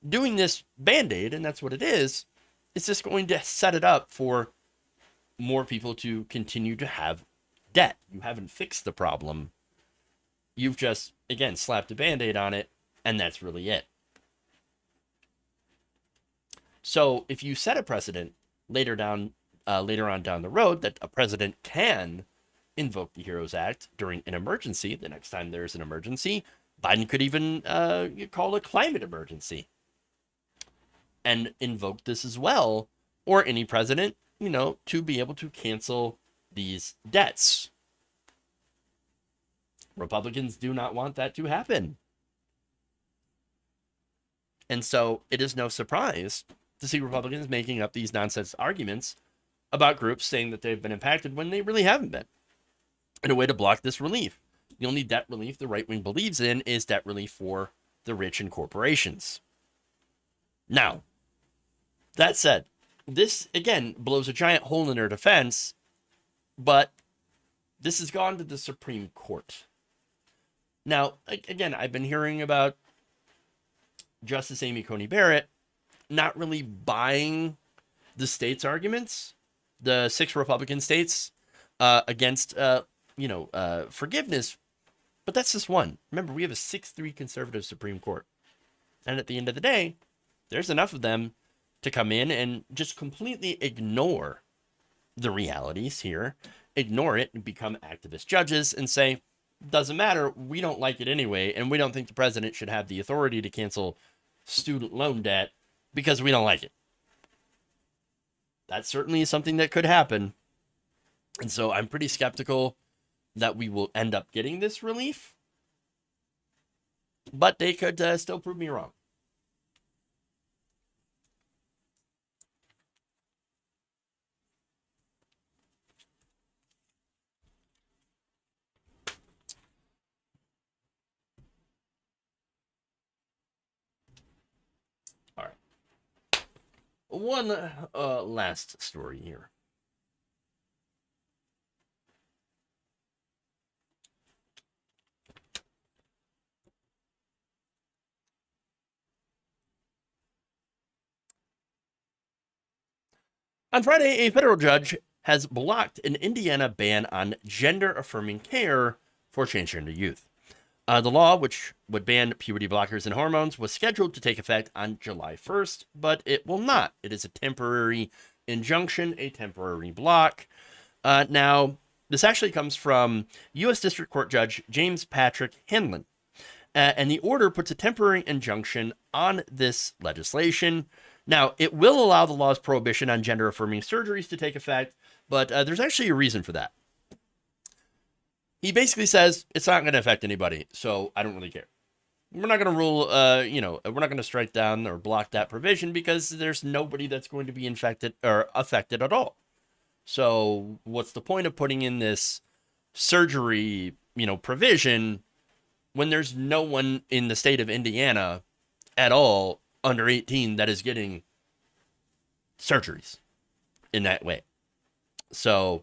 Doing this Band-Aid, and that's what it is just going to set it up for more people to continue to have debt. You haven't fixed the problem. You've just, again, slapped a Band-Aid on it, and that's really it. So if you set a precedent later on down the road that a president can invoke the HEROES Act during an emergency, the next time there's an emergency, Biden could even call a climate emergency and invoke this as well, or any president, to be able to cancel these debts. Republicans do not want that to happen. And so it is no surprise to see Republicans making up these nonsense arguments about groups saying that they've been impacted when they really haven't been, in a way to block this relief. The only debt relief the right wing believes in is debt relief for the rich and corporations. Now, that said, this, again, blows a giant hole in their defense, but this has gone to the Supreme Court. Now, again, I've been hearing about Justice Amy Coney Barrett not really buying the state's arguments, the 6 Republican states against, forgiveness. But that's just one. Remember, we have a 6-3 conservative Supreme Court. And at the end of the day, there's enough of them to come in and just completely ignore the realities here, ignore it and become activist judges and say, doesn't matter, we don't like it anyway, and we don't think the president should have the authority to cancel student loan debt because we don't like it. That certainly is something that could happen. And so I'm pretty skeptical that we will end up getting this relief, but they could still prove me wrong. one last story here. On Friday, a federal judge has blocked an Indiana ban on gender-affirming care for transgender youth. The law, which would ban puberty blockers and hormones, was scheduled to take effect on July 1st, but it will not. It is a temporary injunction, a temporary block. Now, this actually comes from U.S. District Court Judge James Patrick Hanlon. And the order puts a temporary injunction on this legislation. Now, it will allow the law's prohibition on gender-affirming surgeries to take effect, but there's actually a reason for that. He basically says it's not going to affect anybody, so I don't really care. We're not going to rule, we're not going to strike down or block that provision because there's nobody that's going to be infected or affected at all. So what's the point of putting in this surgery, provision when there's no one in the state of Indiana at all under 18 that is getting surgeries in that way? So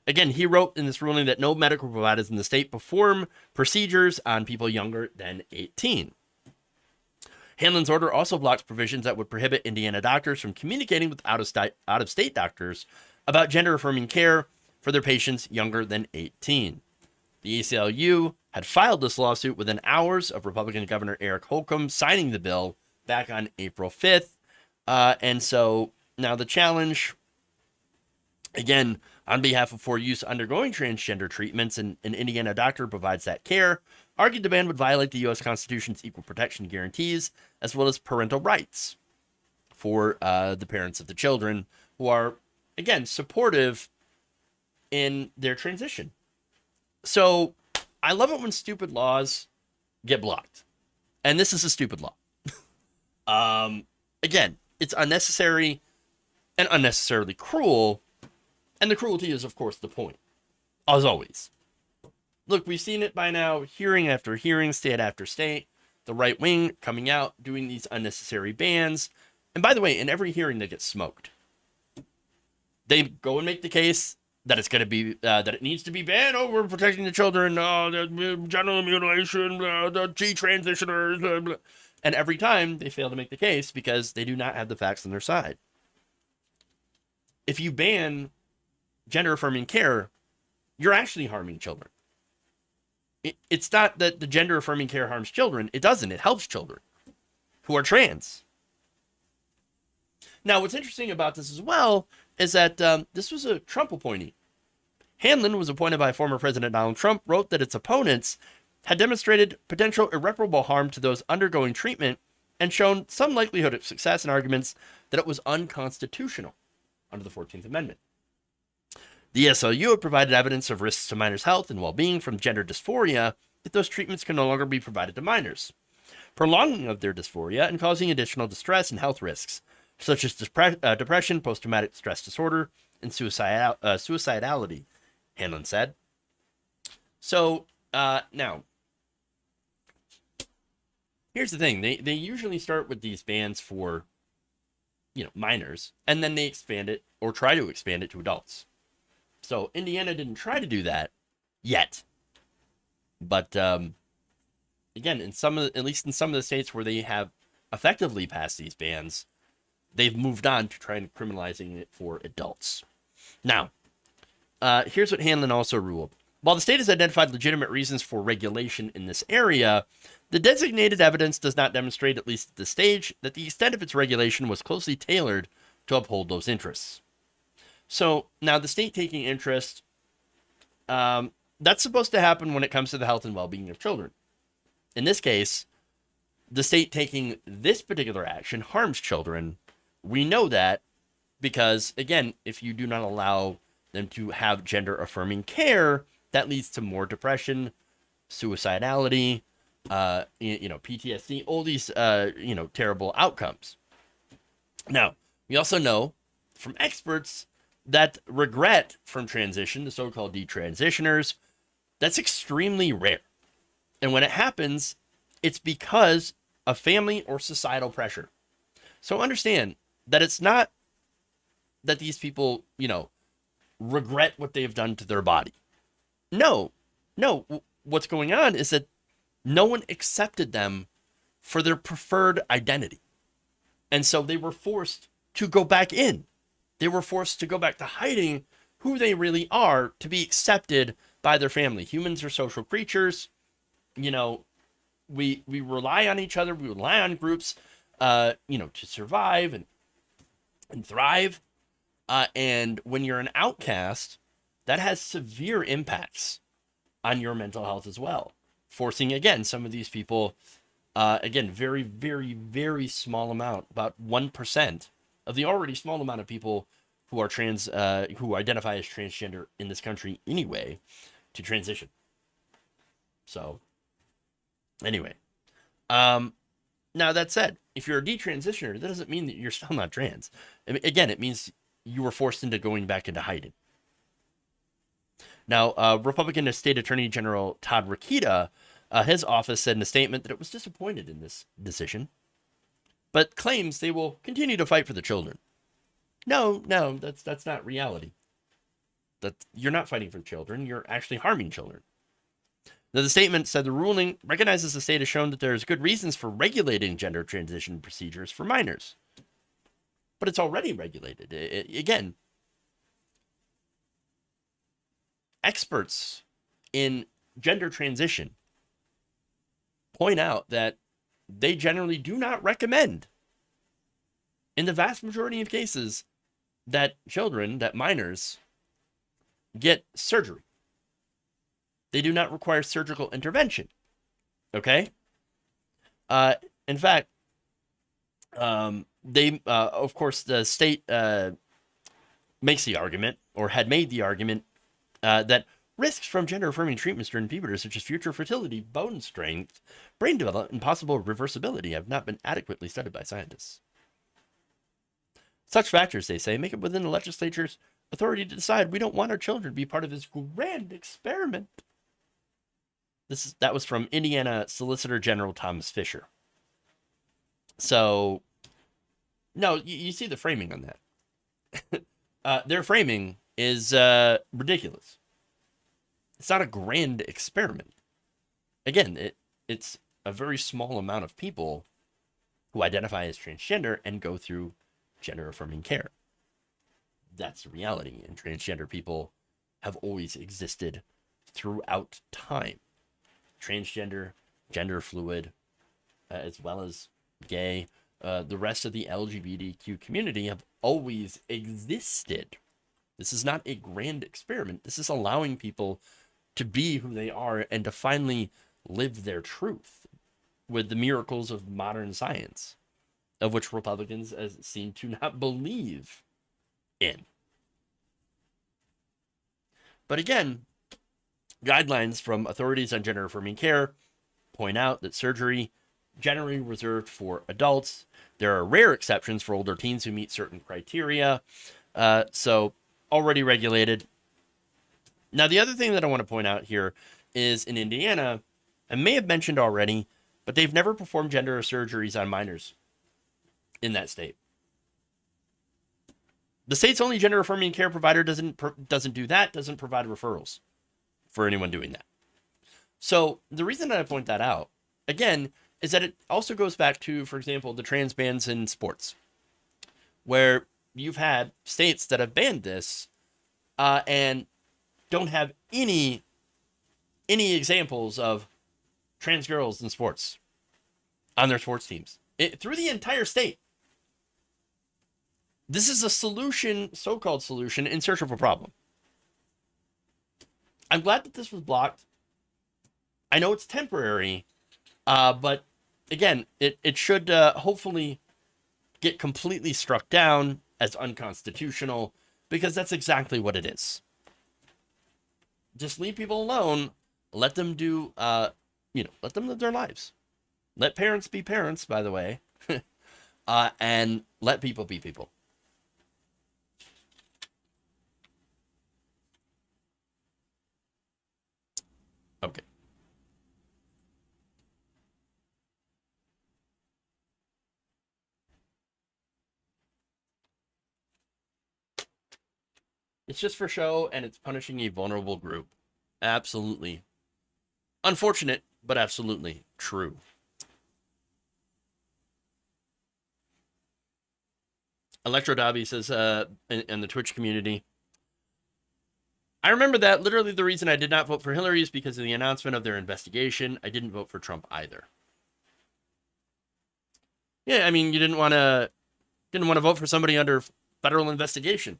again, he wrote in this ruling that no medical providers in the state perform procedures on people younger than 18. Hanlon's order also blocks provisions that would prohibit Indiana doctors from communicating with out-of-state doctors about gender-affirming care for their patients younger than 18. The ACLU had filed this lawsuit within hours of Republican Governor Eric Holcomb signing the bill back on April 5th. And so now the challenge, again, on behalf of for use undergoing transgender treatments, and an Indiana doctor provides that care, argued the ban would violate the U.S. Constitution's equal protection guarantees, as well as parental rights for the parents of the children who are, again, supportive in their transition. So I love it when stupid laws get blocked. And this is a stupid law. Again, it's unnecessary and unnecessarily cruel. And the cruelty is, of course, the point, as always. Look, we've seen it by now, hearing after hearing, state after state, the right wing coming out, doing these unnecessary bans. And by the way, in every hearing, they get smoked. They go and make the case that it's going to be, that it needs to be banned over protecting the children, the genital mutilation, the G-transitioners, blah, blah. And every time, they fail to make the case because they do not have the facts on their side. If you ban gender-affirming care, you're actually harming children. It's not that the gender-affirming care harms children. It doesn't. It helps children who are trans. Now, what's interesting about this as well is that this was a Trump appointee. Hanlon was appointed by former President Donald Trump, wrote that its opponents had demonstrated potential irreparable harm to those undergoing treatment and shown some likelihood of success in arguments that it was unconstitutional under the 14th Amendment. The ACLU had provided evidence of risks to minors' health and well-being from gender dysphoria if those treatments can no longer be provided to minors, prolonging of their dysphoria and causing additional distress and health risks, such as depression, post-traumatic stress disorder, and suicidality, Hanlon said. So, now, here's the thing. They usually start with these bans for, minors, and then they expand it, or try to expand it to adults. So Indiana didn't try to do that yet. But again, at least in some of the states where they have effectively passed these bans, they've moved on to try and criminalizing it for adults. Now, here's what Hanlon also ruled. While the state has identified legitimate reasons for regulation in this area, the designated evidence does not demonstrate, at least at this stage, that the extent of its regulation was closely tailored to uphold those interests. So now the state taking interest, that's supposed to happen when it comes to the health and well-being of children. In this case, the state taking this particular action harms children. We know that because, again, if you do not allow them to have gender-affirming care, that leads to more depression, suicidality, PTSD, all these, terrible outcomes. Now, we also know from experts that regret from transition, the so-called detransitioners, that's extremely rare. And when it happens, it's because of family or societal pressure. So understand, that it's not that these people, regret what they've done to their body. No. What's going on is that no one accepted them for their preferred identity. And so they were forced to go back in. They were forced to go back to hiding who they really are to be accepted by their family. Humans are social creatures. We rely on each other. We rely on groups, to survive and thrive. And when you're an outcast, that has severe impacts on your mental health as well. Forcing, again, some of these people, very, very, very small amount, about 1% of the already small amount of people who are who identify as transgender in this country anyway, to transition. So, anyway. Now, that said, if you're a detransitioner, that doesn't mean that you're still not trans. Again, it means you were forced into going back into hiding. Now, Republican State Attorney General Todd Rokita, his office said in a statement that it was disappointed in this decision, but claims they will continue to fight for the children. No, that's not reality. You're not fighting for children. You're actually harming children. Now, the statement said the ruling recognizes the state has shown that there's good reasons for regulating gender transition procedures for minors. But it's already regulated. Again, experts in gender transition point out that they generally do not recommend, in the vast majority of cases, that minors, get surgery. They do not require surgical intervention. Okay? In fact, of course, the state makes the argument, or had made the argument, that risks from gender-affirming treatments during puberty, such as future fertility, bone strength, brain development, and possible reversibility, have not been adequately studied by scientists. Such factors, they say, make it within the legislature's authority to decide we don't want our children to be part of this grand experiment. That was from Indiana Solicitor General Thomas Fisher. So, no, you see the framing on that. Their framing is ridiculous. It's not a grand experiment. Again, it's a very small amount of people who identify as transgender and go through gender-affirming care. That's the reality, and transgender people have always existed throughout time. Transgender, gender fluid, as well as gay, the rest of the LGBTQ community have always existed. This is not a grand experiment. This is allowing people to be who they are and to finally live their truth with the miracles of modern science, of which Republicans seem to not believe in. But again, guidelines from authorities on gender-affirming care point out that surgery generally reserved for adults. There are rare exceptions for older teens who meet certain criteria. So already regulated. Now, the other thing that I want to point out here is in Indiana, I may have mentioned already, but they've never performed gender surgeries on minors in that state. The state's only gender-affirming care provider doesn't do that, doesn't provide referrals for anyone doing that. So the reason that I point that out, again, is that it also goes back to, for example, the trans bans in sports, where you've had states that have banned this and don't have any examples of trans girls in sports on their sports teams through the entire state. This is a solution, so-called solution, in search of a problem. I'm glad that this was blocked. I know it's temporary, but again, it should hopefully get completely struck down as unconstitutional, because that's exactly what it is. Just leave people alone. Let them do, let them live their lives. Let parents be parents, by the way, and let people be people. Okay. It's just for show, and it's punishing a vulnerable group. Absolutely. Unfortunate, but absolutely true. Electro Dobby says in the Twitch community, I remember that literally the reason I did not vote for Hillary is because of the announcement of their investigation. I didn't vote for Trump either. Yeah, I mean, you didn't want to vote for somebody under federal investigation.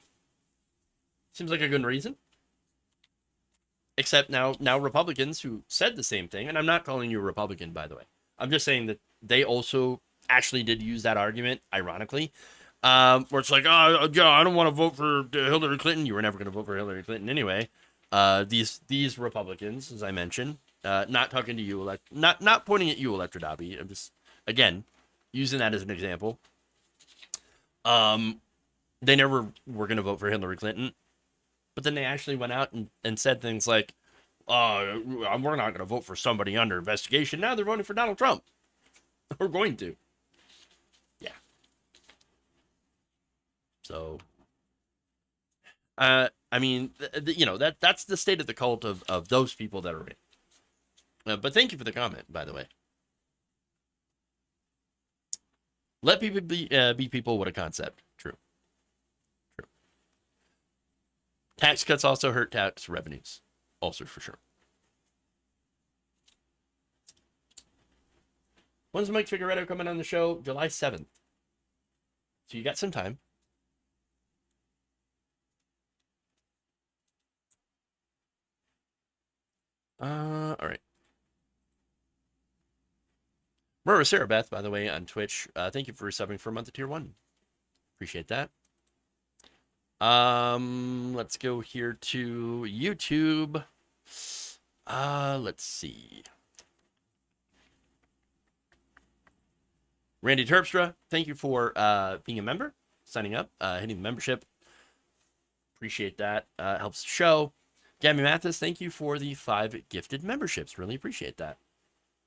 Seems like a good reason. Except now Republicans who said the same thing, and I'm not calling you a Republican, by the way. I'm just saying that they also actually did use that argument, ironically, where it's like, oh, yeah, I don't want to vote for Hillary Clinton. You were never going to vote for Hillary Clinton anyway. These Republicans, as I mentioned, not talking to you, not pointing at you, Electra Dobby. I'm just, again, using that as an example. They never were going to vote for Hillary Clinton. But then they actually went out and said things like, we're not going to vote for somebody under investigation. Now they're voting for Donald Trump. We're going to. Yeah. So, I mean, that's the state of the cult of those people that are in. But thank you for the comment, by the way. Let people be people. What a concept. True. Tax cuts also hurt tax revenues. Also for sure. When's Mike Figueredo coming on the show? July 7th. So you got some time. All right. Remember Sarah Beth, by the way, on Twitch. Thank you for subbing for a month of tier 1. Appreciate that. Let's go here to YouTube. Let's see. Randy Terpstra, thank you for being a member, signing up, hitting the membership. Appreciate that. Helps the show. Gabby Mathis, thank you for the 5 gifted memberships. Really appreciate that.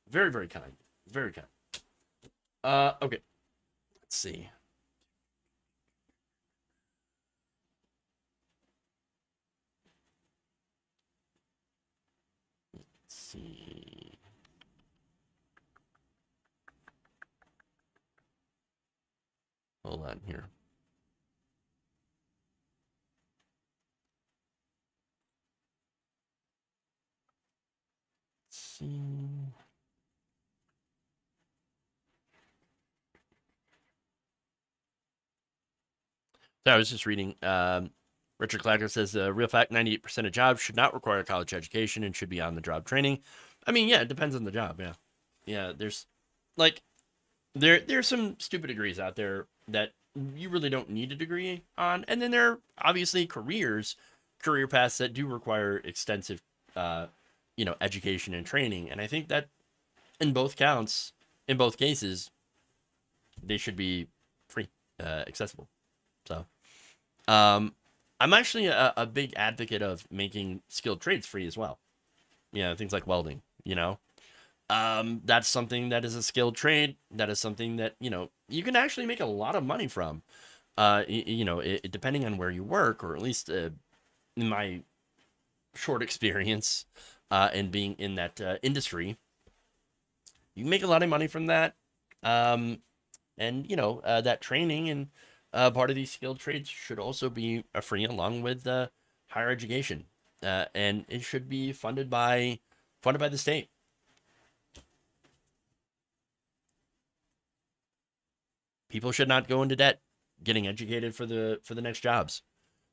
Very, very kind. Very kind. Okay. Let's see. See. Hold on here. Let's see. So I was just reading. Richard Clacker says, real fact, 98% of jobs should not require a college education and should be on-the-job training. I mean, yeah, it depends on the job, yeah. Yeah, there's, like, there's some stupid degrees out there that you really don't need a degree on. And then there are, obviously, career paths that do require extensive, education and training. And I think that in both cases, they should be free, accessible. So, I'm actually a big advocate of making skilled trades free as well. Things like welding, that's something that is a skilled trade. That is something that, you can actually make a lot of money from, depending on where you work, or at least in my short experience in being in that industry, you can make a lot of money from that. And, that training and part of these skilled trades should also be free along with higher education. And it should be funded by the state. People should not go into debt getting educated for the next jobs.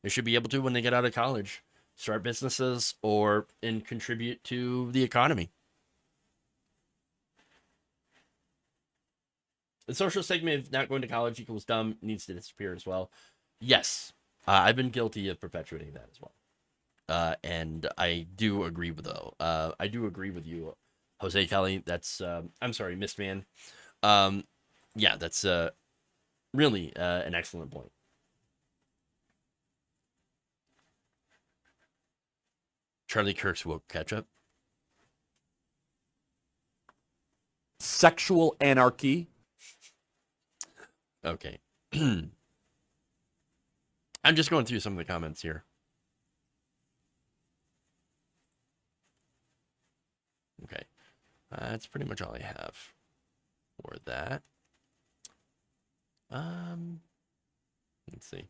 They should be able to, when they get out of college, start businesses and contribute to the economy. The social stigma of not going to college equals dumb needs to disappear as well. Yes, I've been guilty of perpetuating that as well. And I do agree with I do agree with you, Jose Kelly. That's I'm sorry, Mist Man. Yeah, that's really an excellent point. Charlie Kirk's woke ketchup. Sexual anarchy. Okay. I'm just going through some of the comments here. Okay. That's pretty much all I have for that. Let's see.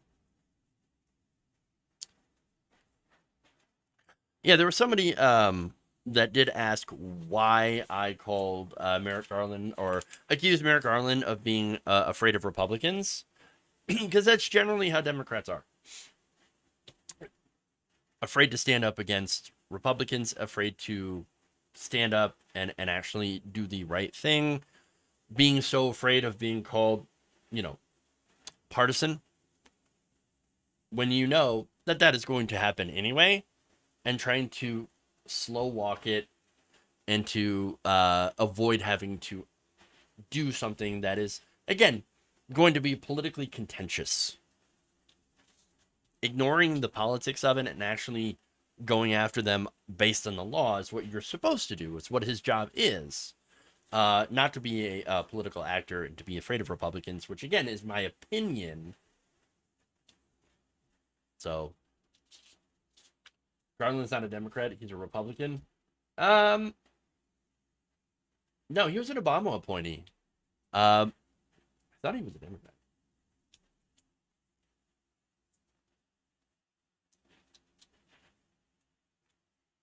Yeah, there was somebody that did ask why I called Merrick Garland, or accused Merrick Garland of being afraid of Republicans, because that's generally how Democrats are. Afraid to stand up against Republicans, afraid to stand up and actually do the right thing, being so afraid of being called, partisan, when you know that that is going to happen anyway, and trying to slow walk it and to avoid having to do something that is, again, going to be politically contentious. Ignoring the politics of it and actually going after them based on the law is what you're supposed to do. It's what his job is. Not to be a political actor and to be afraid of Republicans, which again is my opinion. So, Garland's not a Democrat, he's a Republican. No, he was an Obama appointee. I thought he was a Democrat.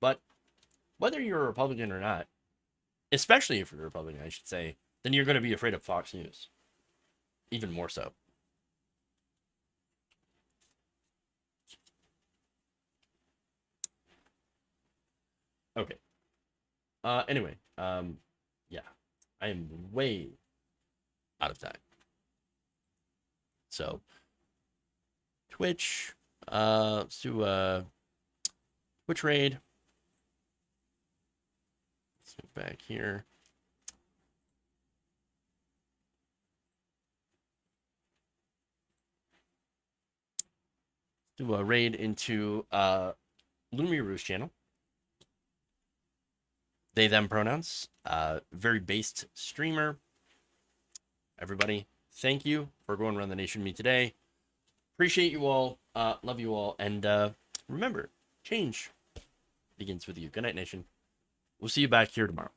But whether you're a Republican or not, especially if you're a Republican, I should say, then you're going to be afraid of Fox News. Even more so. Okay. Anyway, yeah, I am way out of time. So, Twitch, let's do a Twitch raid. Let's go back here. Do a raid into Lumiru's channel. They, them pronouns. Very based streamer. Everybody, thank you for going around the nation with me today. Appreciate you all. Love you all. And remember, change begins with you. Good night, nation. We'll see you back here tomorrow.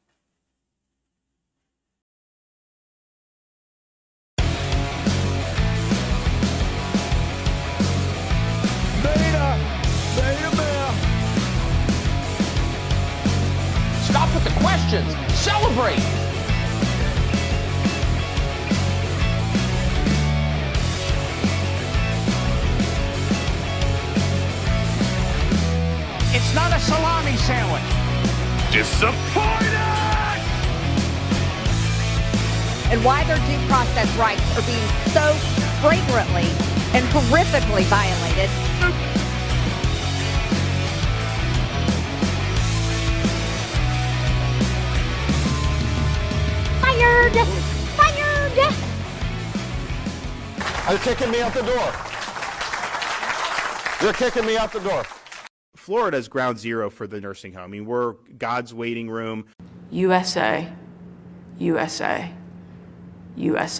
Stop with the questions. Celebrate. It's not a salami sandwich. Disappointed! And why their due process rights are being so flagrantly and horrifically violated. Fired! Fired! They're kicking me out the door. They're kicking me out the door. Florida's ground zero for the nursing home. I mean, we're God's waiting room. USA, USA, USA.